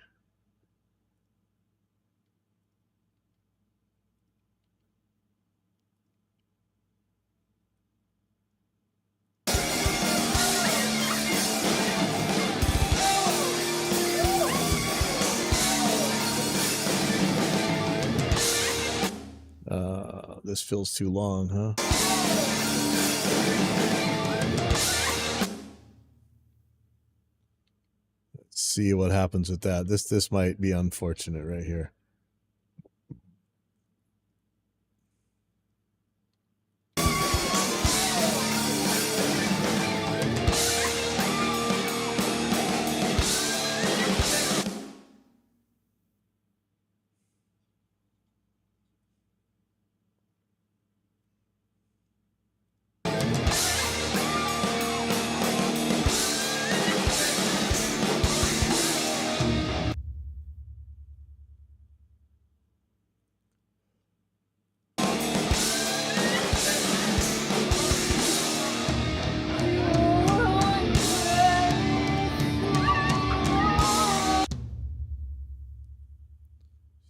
Speaker 1: this feels too long, huh? Let's see what happens with that. This might be unfortunate right here.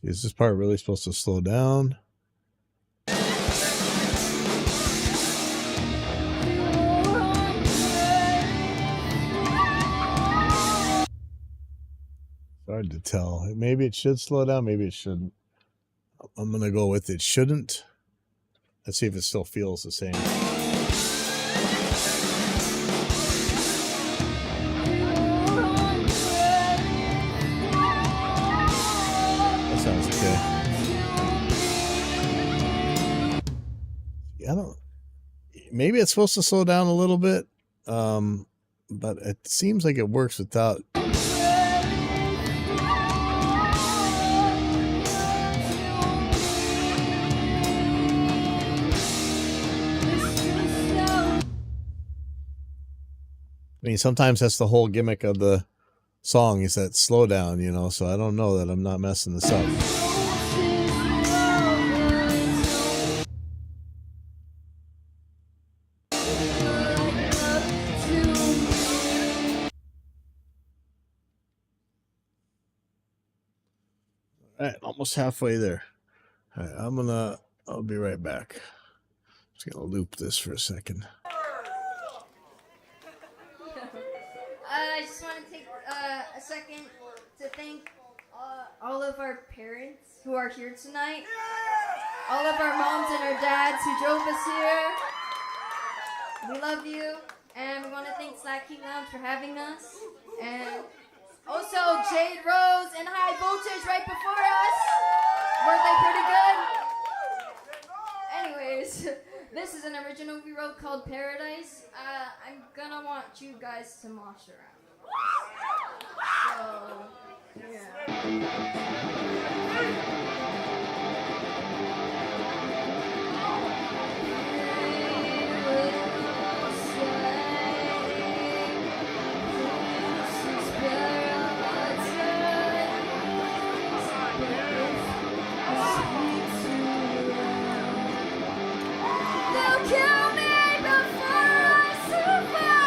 Speaker 1: Is this part really supposed to slow down? It's hard to tell. Maybe it should slow down, maybe it shouldn't. I'm gonna go with it shouldn't. Let's see if it still feels the same. That sounds okay. I don't. Maybe it's supposed to slow down a little bit, but it seems like it works without. I mean, sometimes that's the whole gimmick of the song is that slow down, you know, so I don't know that I'm not messing this up. All right, almost halfway there. All right, I'll be right back. Just gonna loop this for a second.
Speaker 2: I just want to take a second to thank all of our parents who are here tonight. All of our moms and our dads who drove us here. We love you. And we want to thank Slack Key Lounge for having us. And also Jade Rose and High Voltage right before us. Weren't they pretty good? Anyways, this is an original we wrote called Paradise. I'm gonna want you guys to mosh around. So, they'll kill me before I survive.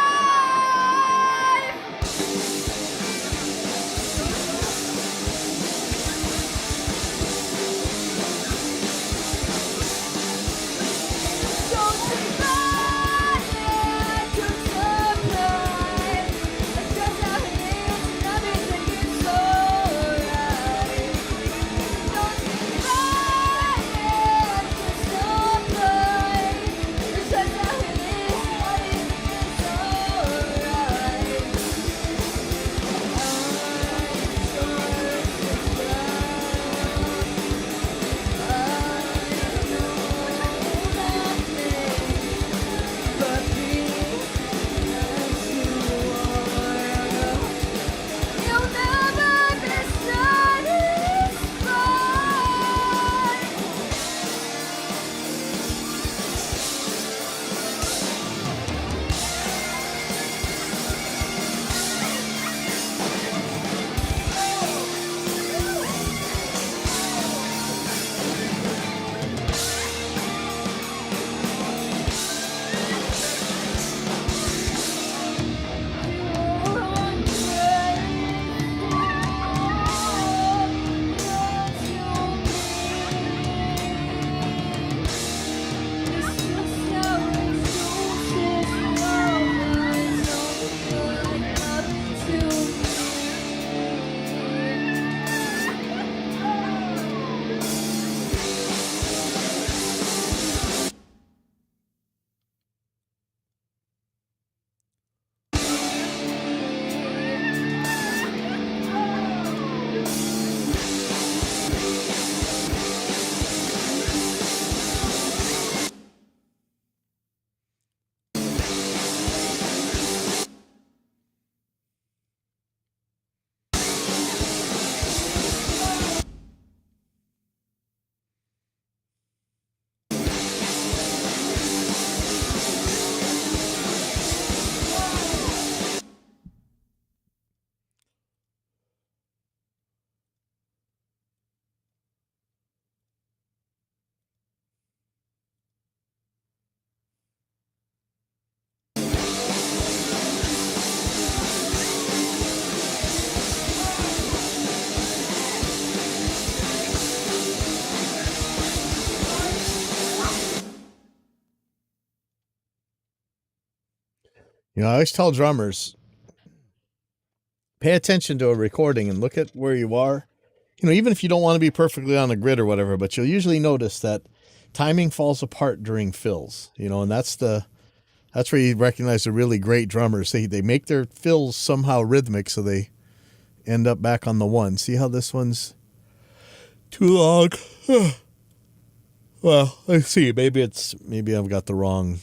Speaker 1: You know, I always tell drummers, pay attention to a recording and look at where you are. You know, even if you don't want to be perfectly on the grid or whatever, but you'll usually notice that timing falls apart during fills, you know, and that's where you recognize the really great drummers. They make their fills somehow rhythmic, so they end up back on the one. See how this one's too long? Well, let's see. Maybe I've got the wrong.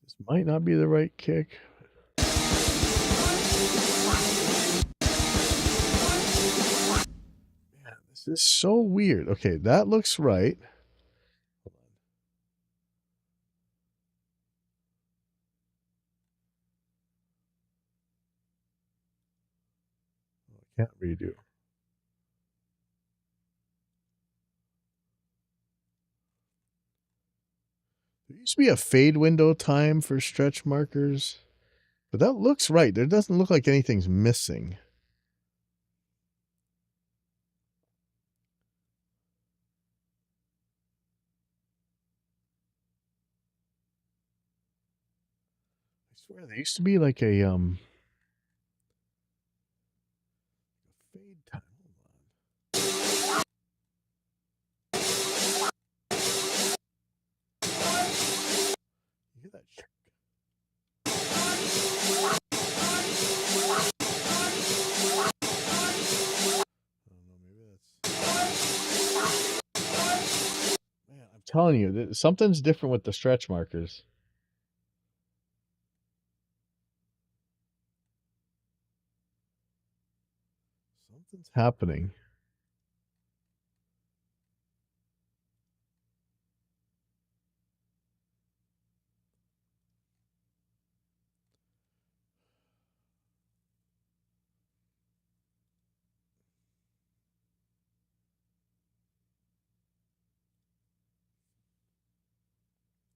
Speaker 1: This might not be the right kick. This is so weird. Okay, that looks right. I can't redo. There used to be a fade window time for stretch markers, but that looks right. There doesn't look like anything's missing. I swear there used to be like a fade time. You hear that? Man, I'm telling you, something's different with the stretch markers. Something's happening.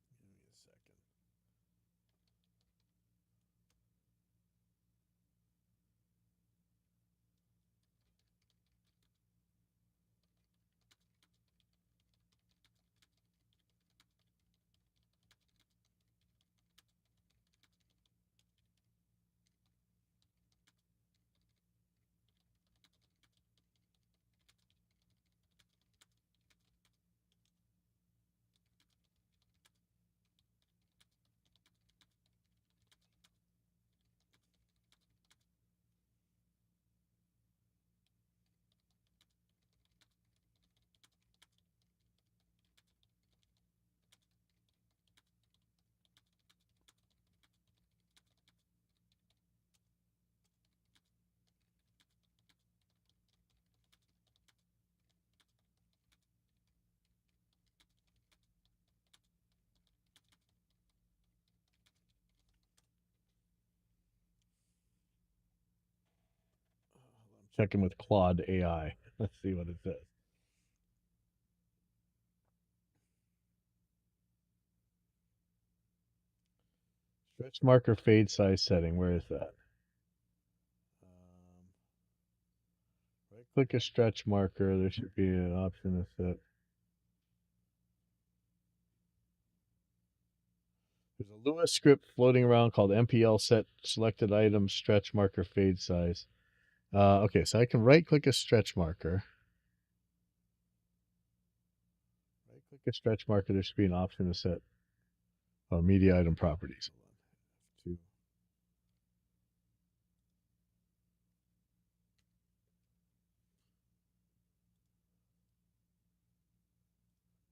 Speaker 1: Give me a second. Checking with Claude AI. Let's see what it says. Stretch marker fade size setting. Where is that? Right click a stretch marker. There should be an option to set. There's a Lua script floating around called MPL set selected item stretch marker fade size. Okay, so I can right click a stretch marker. Right click a stretch marker. There should be an option to set media item properties. Two.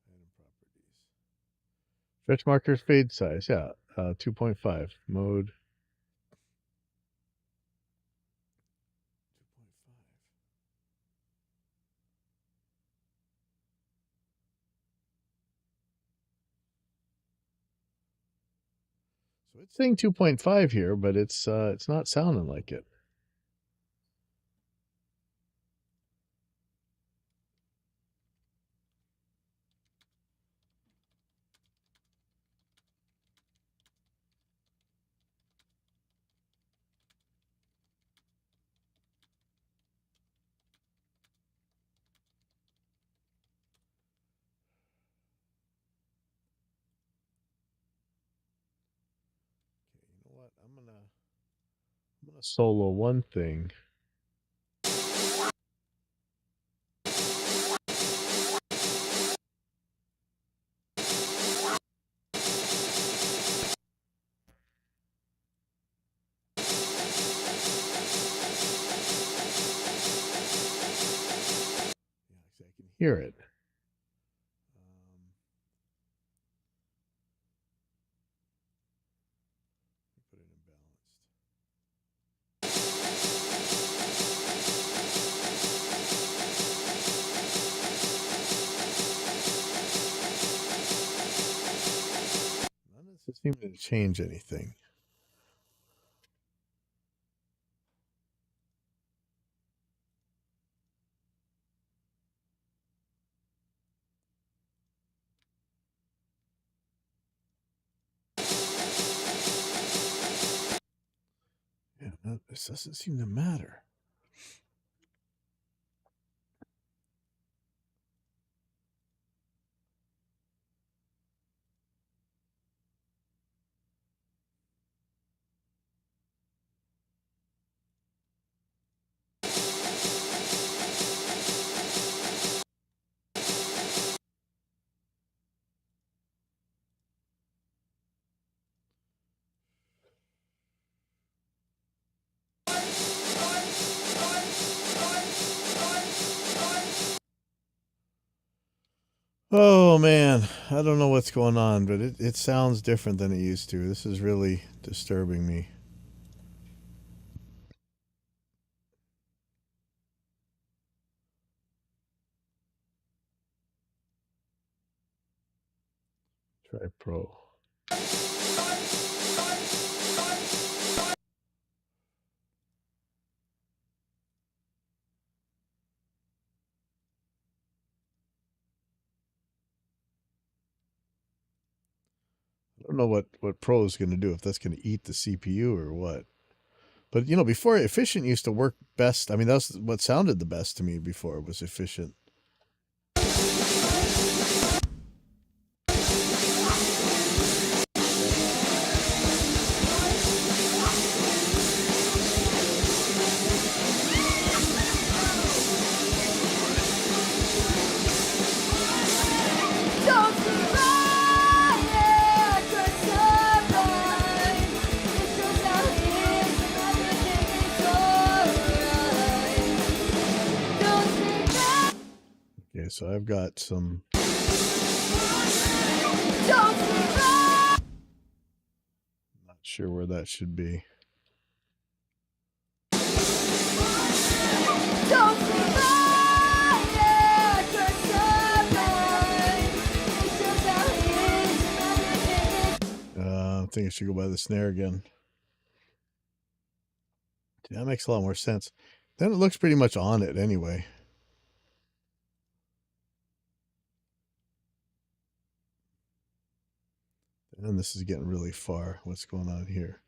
Speaker 1: Item properties. Stretch markers fade size. Yeah, 2.5 mode. 2.5. So it's saying 2.5 here, but it's not sounding like it. I'm gonna solo one thing. Yeah, I can hear it. Put it in balanced. None of this seems to change anything. Yeah, this doesn't seem to matter. Oh man, I don't know what's going on, but it sounds different than it used to. This is really disturbing me. Try Pro. I don't know what Pro is going to do, if that's going to eat the CPU or what. But before, Efficient used to work best. I mean, that's what sounded the best to me before, was Efficient. Okay, so I've got some. Not sure where that should be. I think I should go by the snare again. Yeah, that makes a lot more sense. Then it looks pretty much on it anyway. And this is getting really far. What's going on here?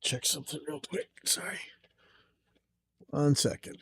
Speaker 1: check something real quick. Sorry. 1 second.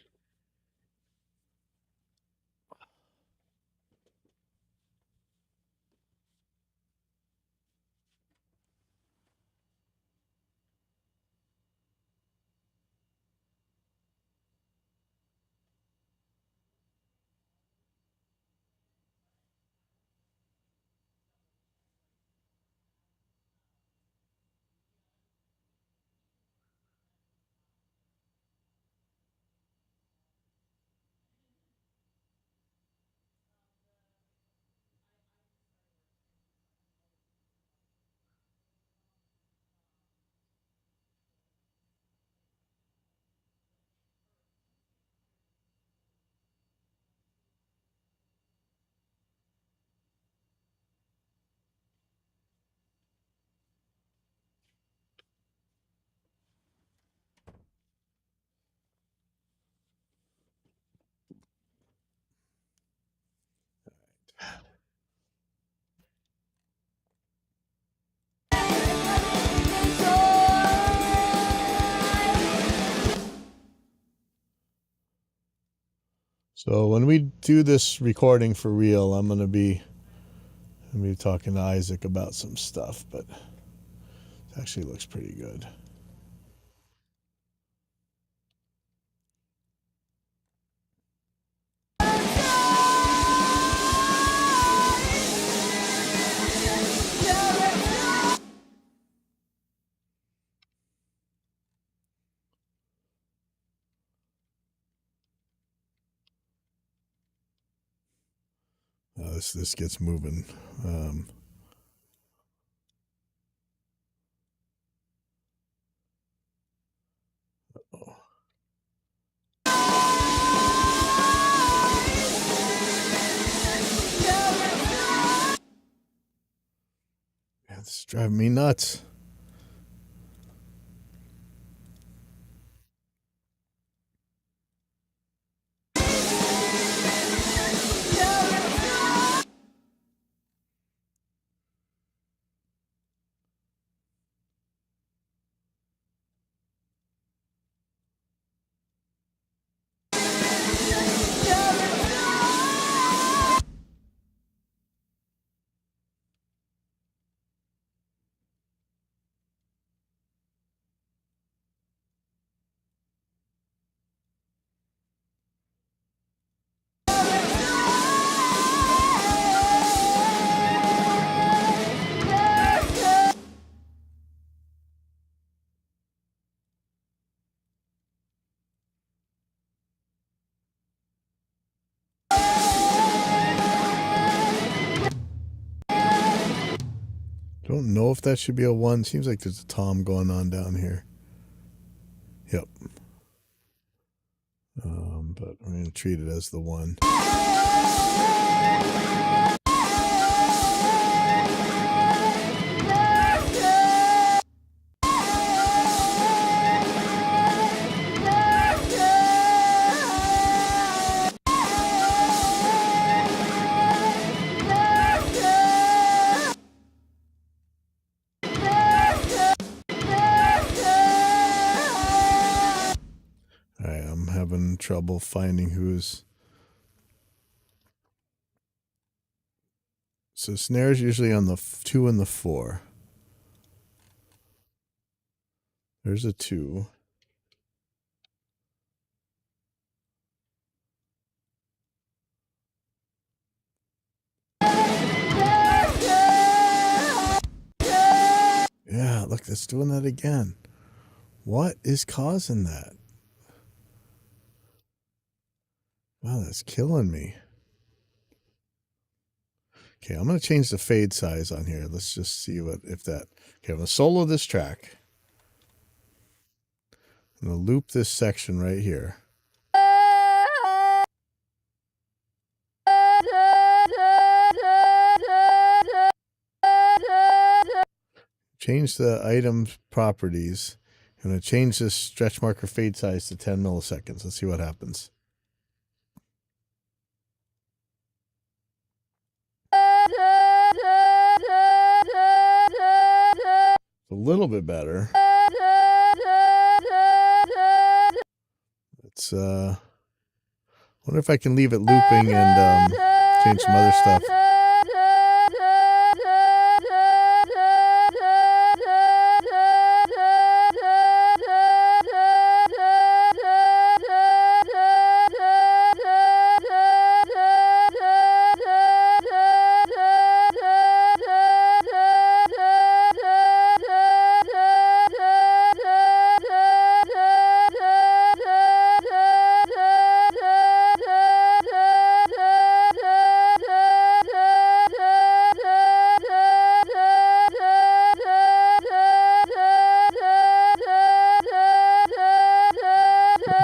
Speaker 1: So when we do this recording for real, I'm gonna be talking to Isaac about some stuff, but it actually looks pretty good. This gets moving. Yeah, this is driving me nuts. Don't know if that should be a 1. Seems like there's a tom going on down here. Yep. But I'm going to treat it as the 1. Trouble finding who's. So snare's usually on the 2 and the 4. There's a 2. Yeah, look, it's doing that again. What is causing that? Wow, that's killing me. Okay, I'm going to change the fade size on here. Let's just see if that. Okay, I'm going to solo this track. I'm going to loop this section right here. Change the item properties. I'm going to change this stretch marker fade size to 10 milliseconds. Let's see what happens. A little bit better. Let's wonder if I can leave it looping and change some other stuff.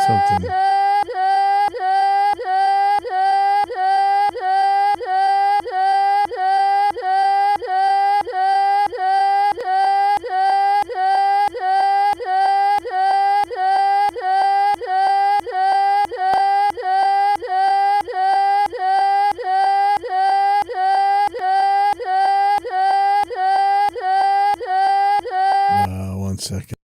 Speaker 1: Something. One second.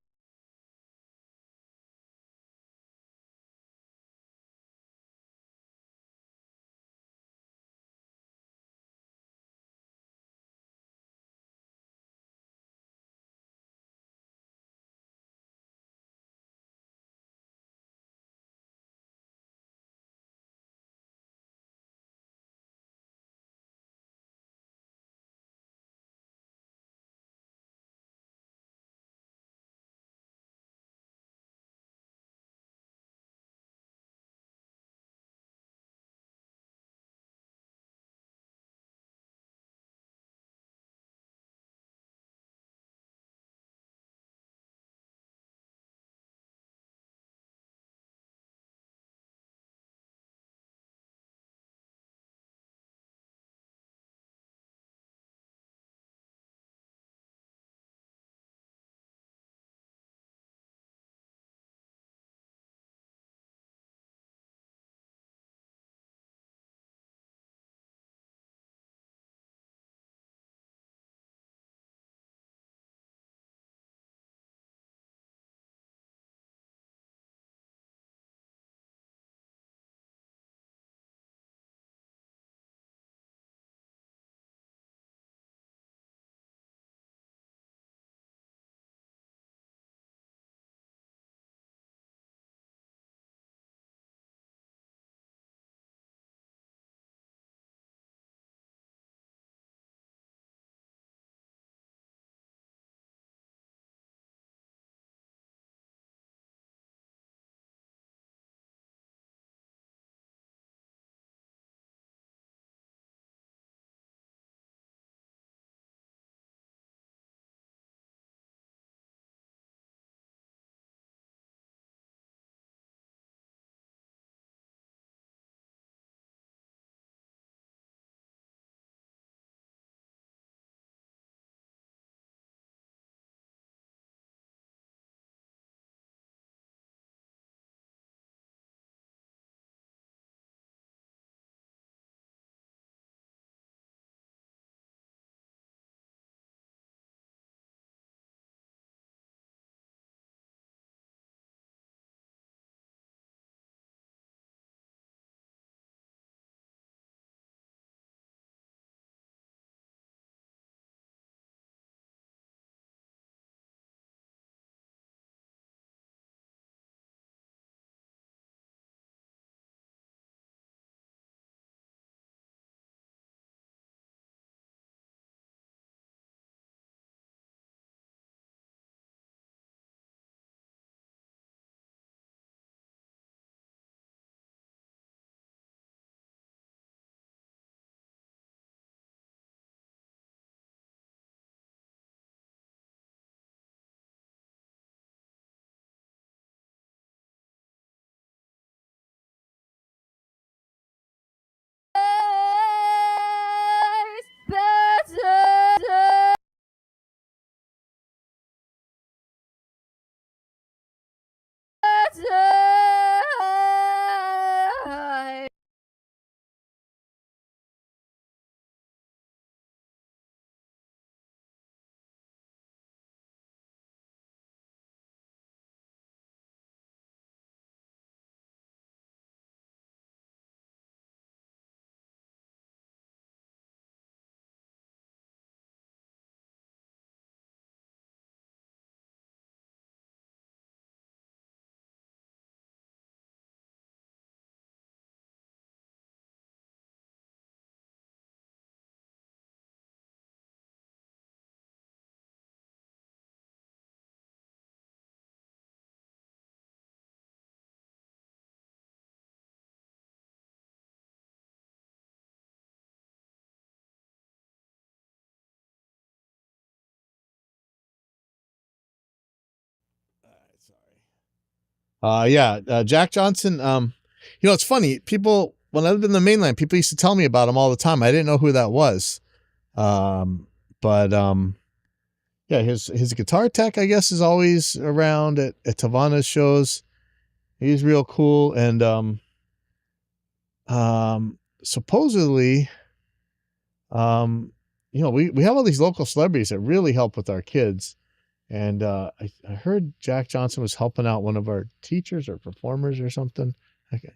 Speaker 1: Jack Johnson. It's funny. People, when I lived in the mainland, people used to tell me about him all the time. I didn't know who that was. But yeah, his guitar tech, I guess, is always around at Tavana's shows. He's real cool, and supposedly, we have all these local celebrities that really help with our kids. And I heard Jack Johnson was helping out one of our teachers or performers or something. Okay.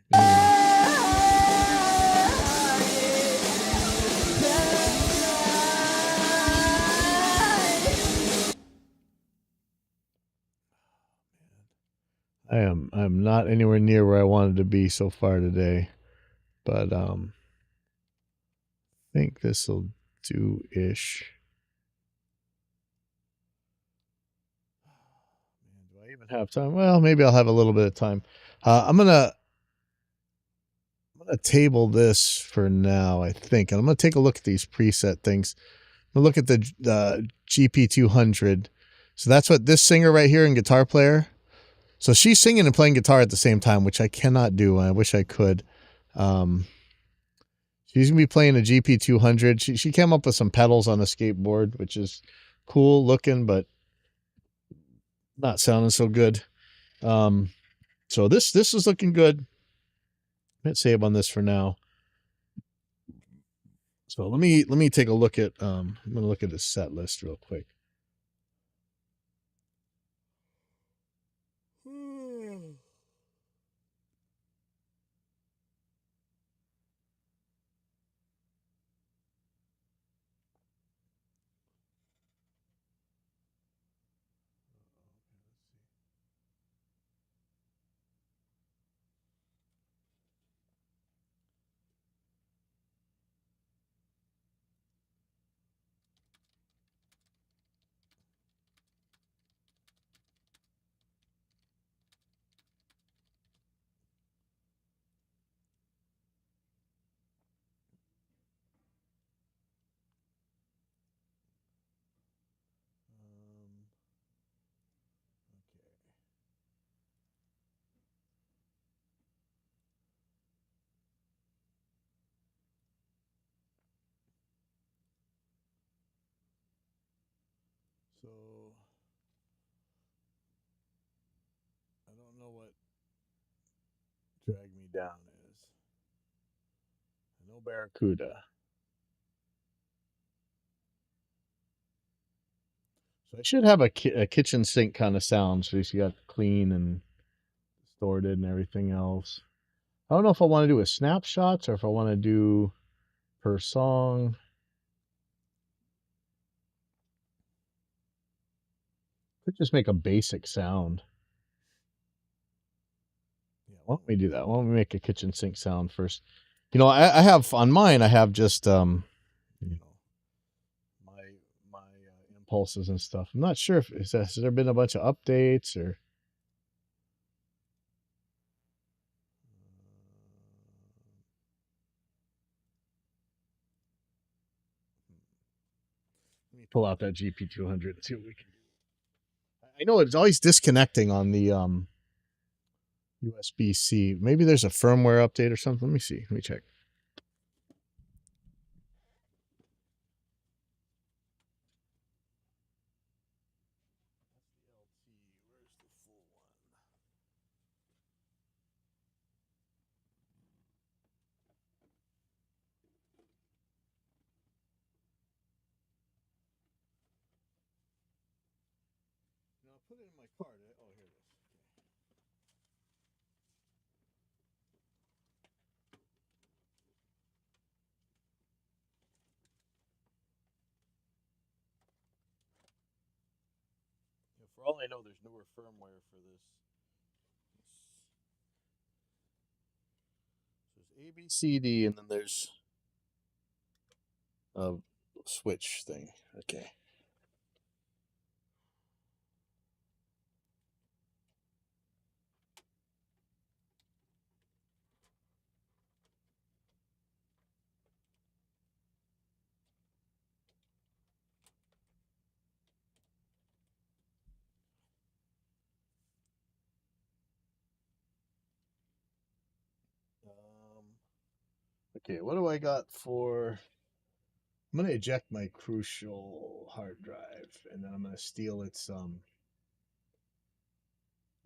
Speaker 1: I'm not anywhere near where I wanted to be so far today, but I think this will do ish. Do I even have time? Well, maybe I'll have a little bit of time. I'm gonna table this for now, I think, and I'm gonna take a look at these preset things. I'm gonna look at the GP200. So that's what this singer right here and guitar player. So she's singing and playing guitar at the same time, which I cannot do. And I wish I could. She's gonna be playing a GP200. She came up with some pedals on a skateboard, which is cool looking, but not sounding so good. So this is looking good. Let's save on this for now. So let me take a look at I'm gonna look at the set list real quick. So I don't know what Drag Me Down is. I know Barracuda. So I should have a kitchen sink kind of sound. So you got clean and distorted and everything else. I don't know if I want to do a snapshots or if I want to do per song. Could just make a basic sound. Yeah, why don't we do that? Why don't we make a kitchen sink sound first? I have on mine. I have just my impulses and stuff. I'm not sure if has there been a bunch of updates or. Let me pull out that GP200 and see what we can do. I know it's always disconnecting on the USB-C. Maybe there's a firmware update or something. Let me see. Let me check. No, put it in my card. Oh, here it is. Yeah, for all I know, there's newer firmware for this. There's A, B, C, D, and then there's a switch thing. Okay. Okay, what do I got for? I'm gonna eject my Crucial hard drive, and then I'm gonna steal its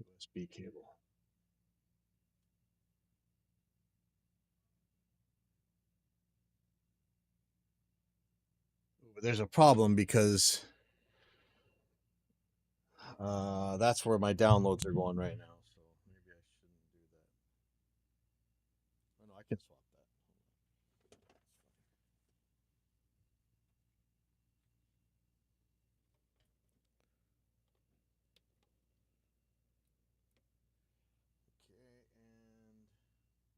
Speaker 1: USB cable. But there's a problem because that's where my downloads are going right now. So maybe I shouldn't do that. Oh, no, I can swap that. Okay, and no space.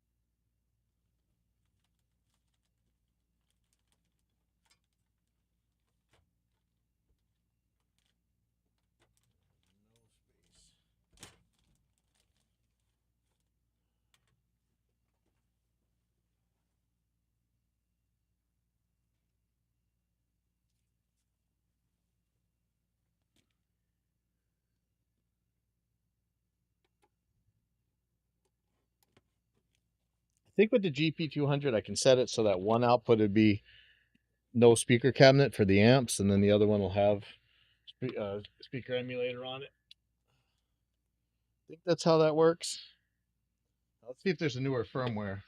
Speaker 1: I think with the GP200, I can set it so that one output would be no speaker cabinet for the amps, and then the other one will have speaker emulator on it. I think that's how that works. Let's see if there's a newer firmware.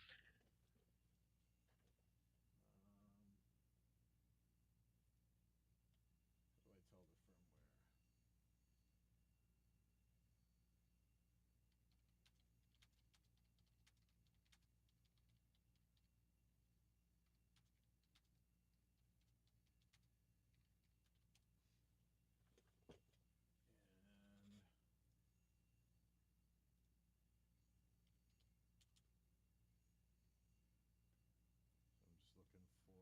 Speaker 1: I'm just looking for.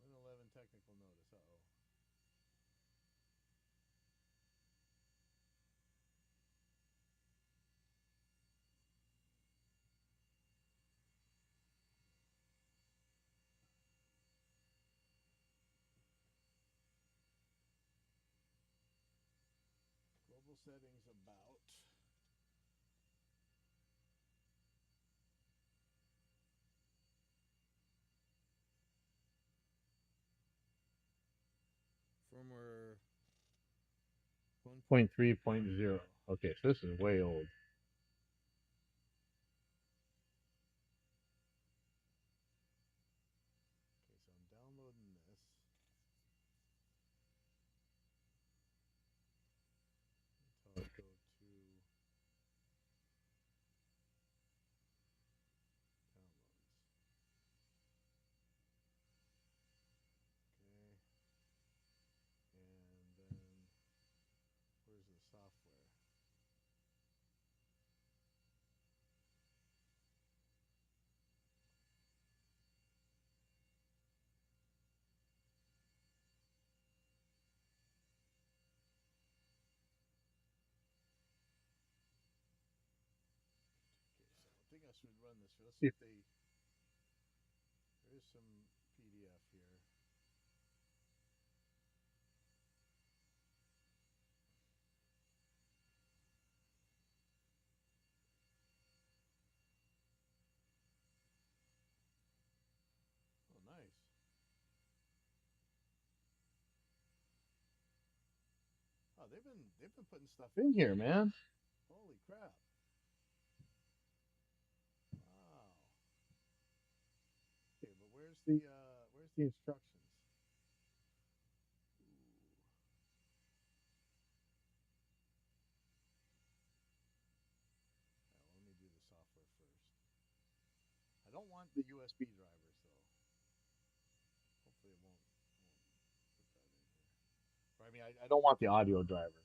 Speaker 1: Win11 technical notice. Uh-oh. Global settings about. Firmware 1.3.0. Okay, so this is way old. Okay, so I'm downloading this. Until I go to downloads. Okay. And then where's the software? Okay, so I think I should run this. Let's see if they. There is some PDF here. Oh, nice. Oh, they've been putting stuff in here, man. Holy crap. Wow. Okay, but where's the instructions? Ooh. Let me do the software first. I don't want the USB drivers though. Hopefully it won't put that in here. Or, I mean, I don't want the audio driver.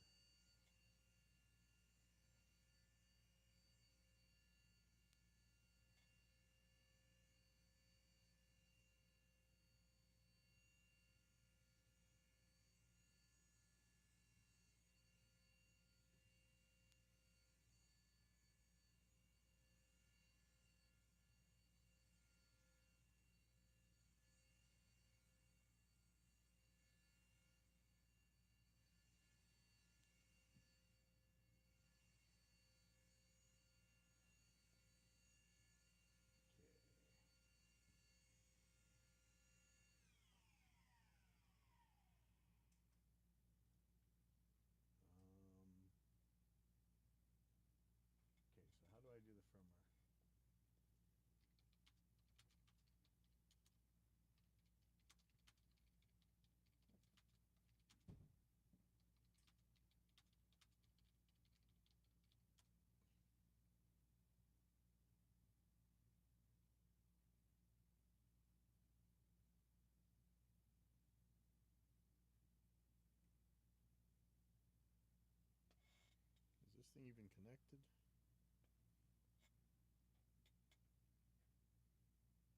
Speaker 1: even connected?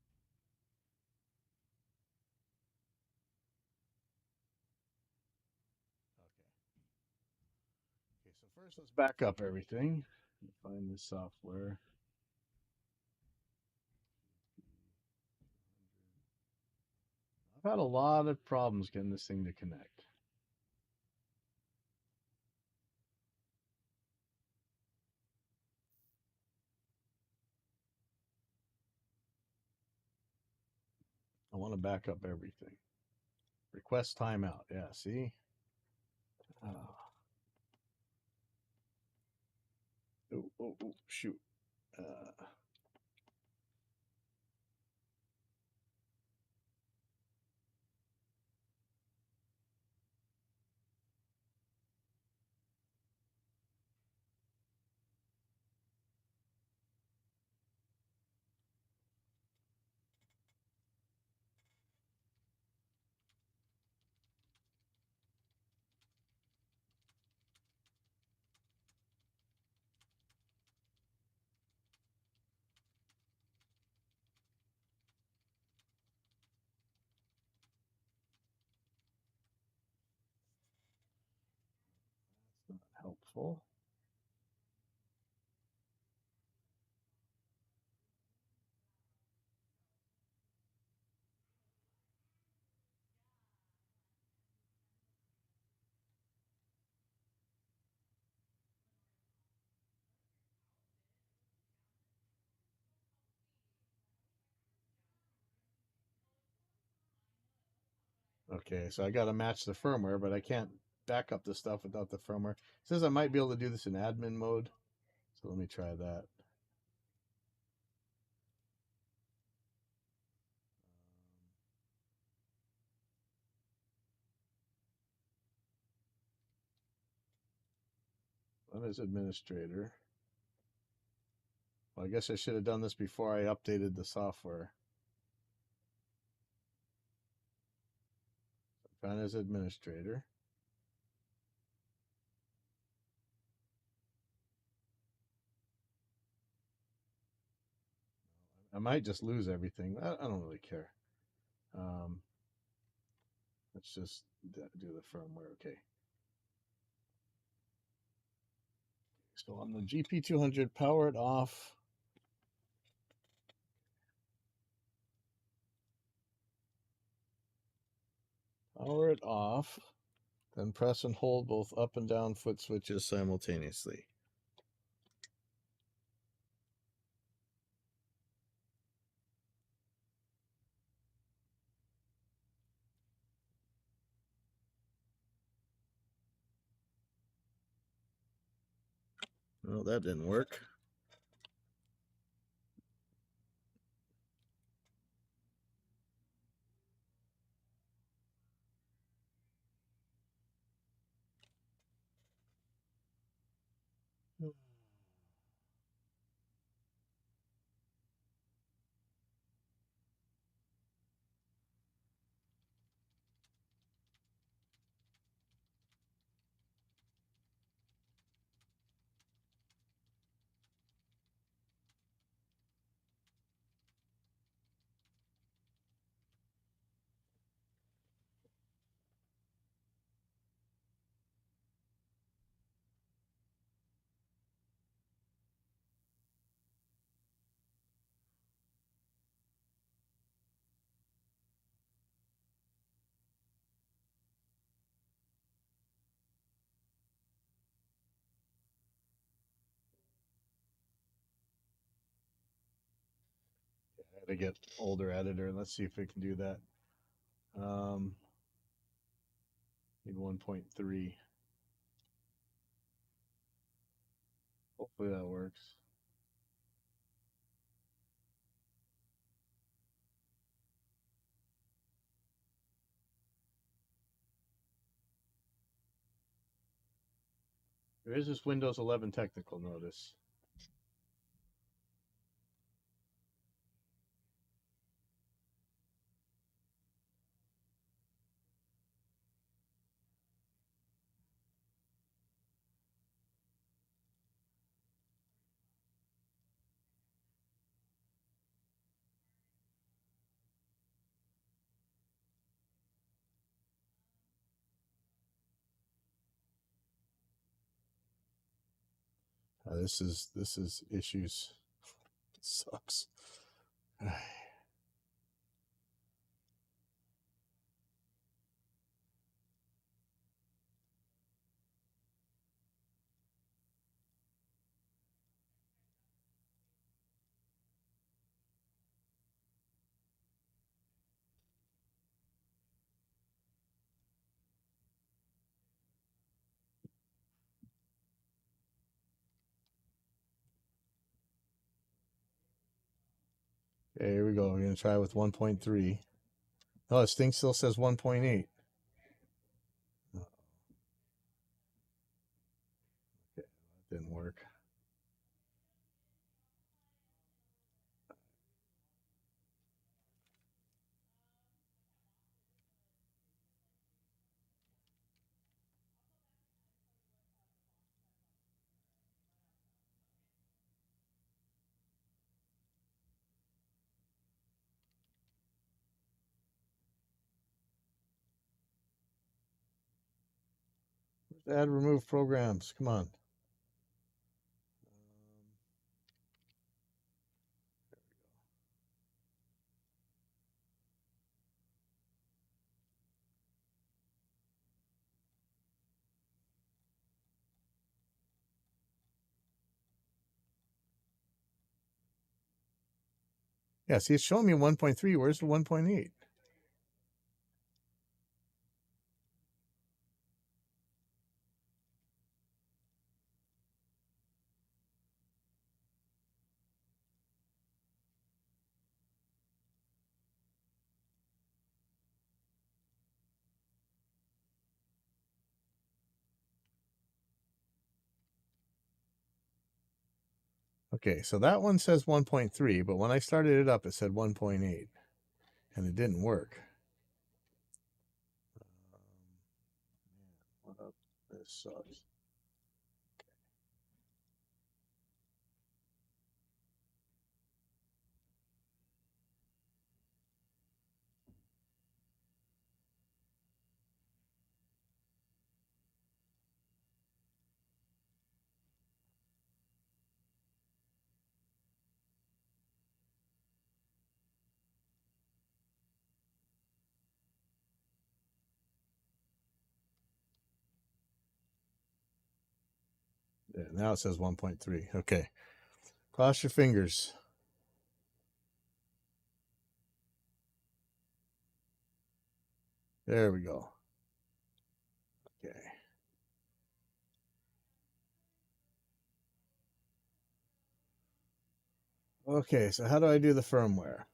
Speaker 1: Okay. Okay, so first let's back up everything. Find the software. I've had a lot of problems getting this thing to connect. I want to back up everything. Request timeout. Yeah, see? Oh, shoot. Uh, that's not helpful. Okay, so I got to match the firmware, but I can't back up the stuff without the firmware. It says I might be able to do this in admin mode. So let me try that. Run as administrator. Well, I guess I should have done this before I updated the software. Run as administrator. I might just lose everything. I don't really care. Let's just do the firmware. Okay. So on the GP200, power it off. Power it off. Then press and hold both up and down foot switches simultaneously. Well, that didn't work. I had to get older editor. Let's see if we can do that. Need 1.3. Hopefully that works. There is this Windows 11 technical notice. this is issues. It sucks. Okay, here we go. We're gonna try with 1.3. Oh, this thing still says 1.8. Okay, that didn't work. Add remove programs. Come on. Yeah, see, it's showing me 1.3. Where's the 1.8? Okay, so that one says 1.3, but when I started it up, it said 1.8, and it didn't work. What up? This sucks. Yeah, now it says 1.3. Okay. Cross your fingers. There we go. Okay. Okay, so how do I do the firmware?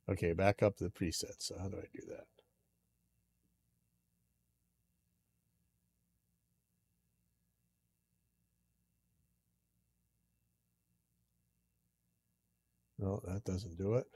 Speaker 1: Okay, back up the presets. So how do I do that? No, that doesn't do it.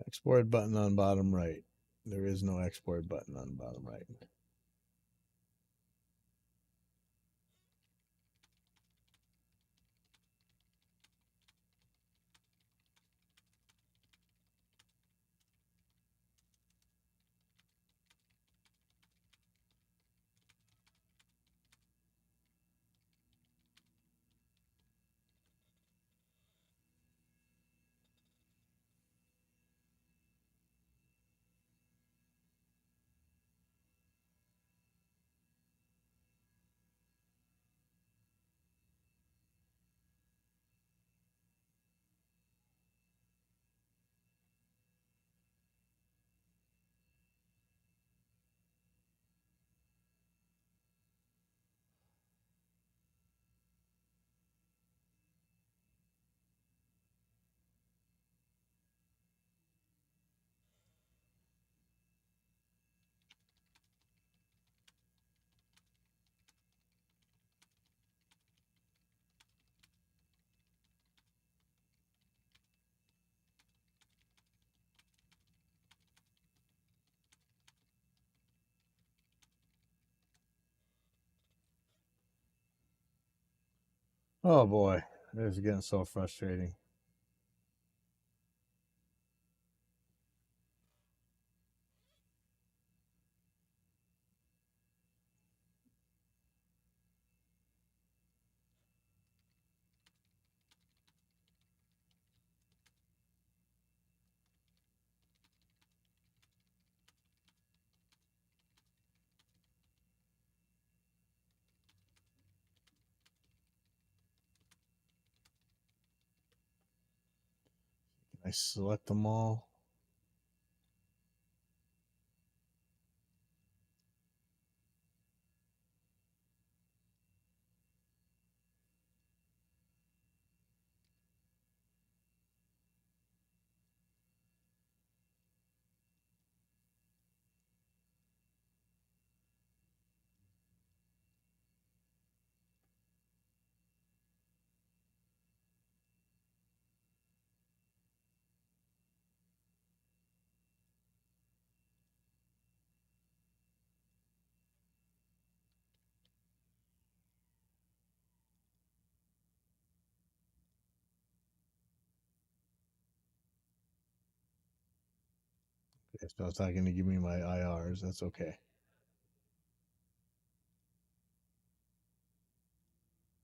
Speaker 1: Export button on bottom right. There is no export button on bottom right. Oh boy, this is getting so frustrating. Can I select them all? Okay, so it's not going to give me my IRs. That's okay.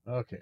Speaker 1: Okay.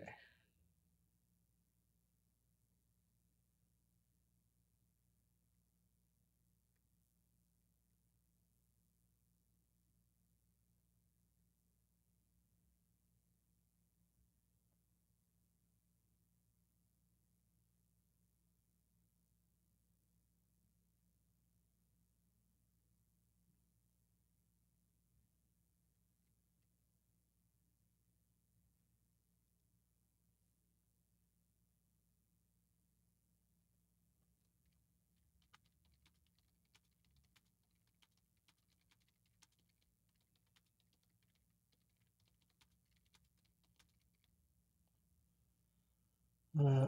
Speaker 1: Device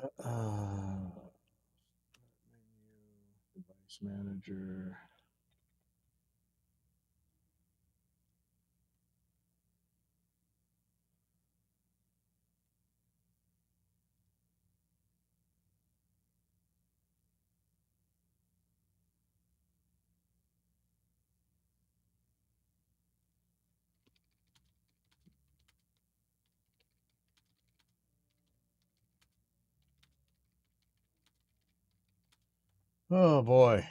Speaker 1: manager. Oh boy.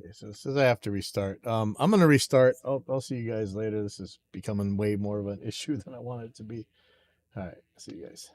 Speaker 1: Okay, so it says I have to restart. I'm gonna restart. I'll see you guys later. This is becoming way more of an issue than I want it to be. All right, see you guys.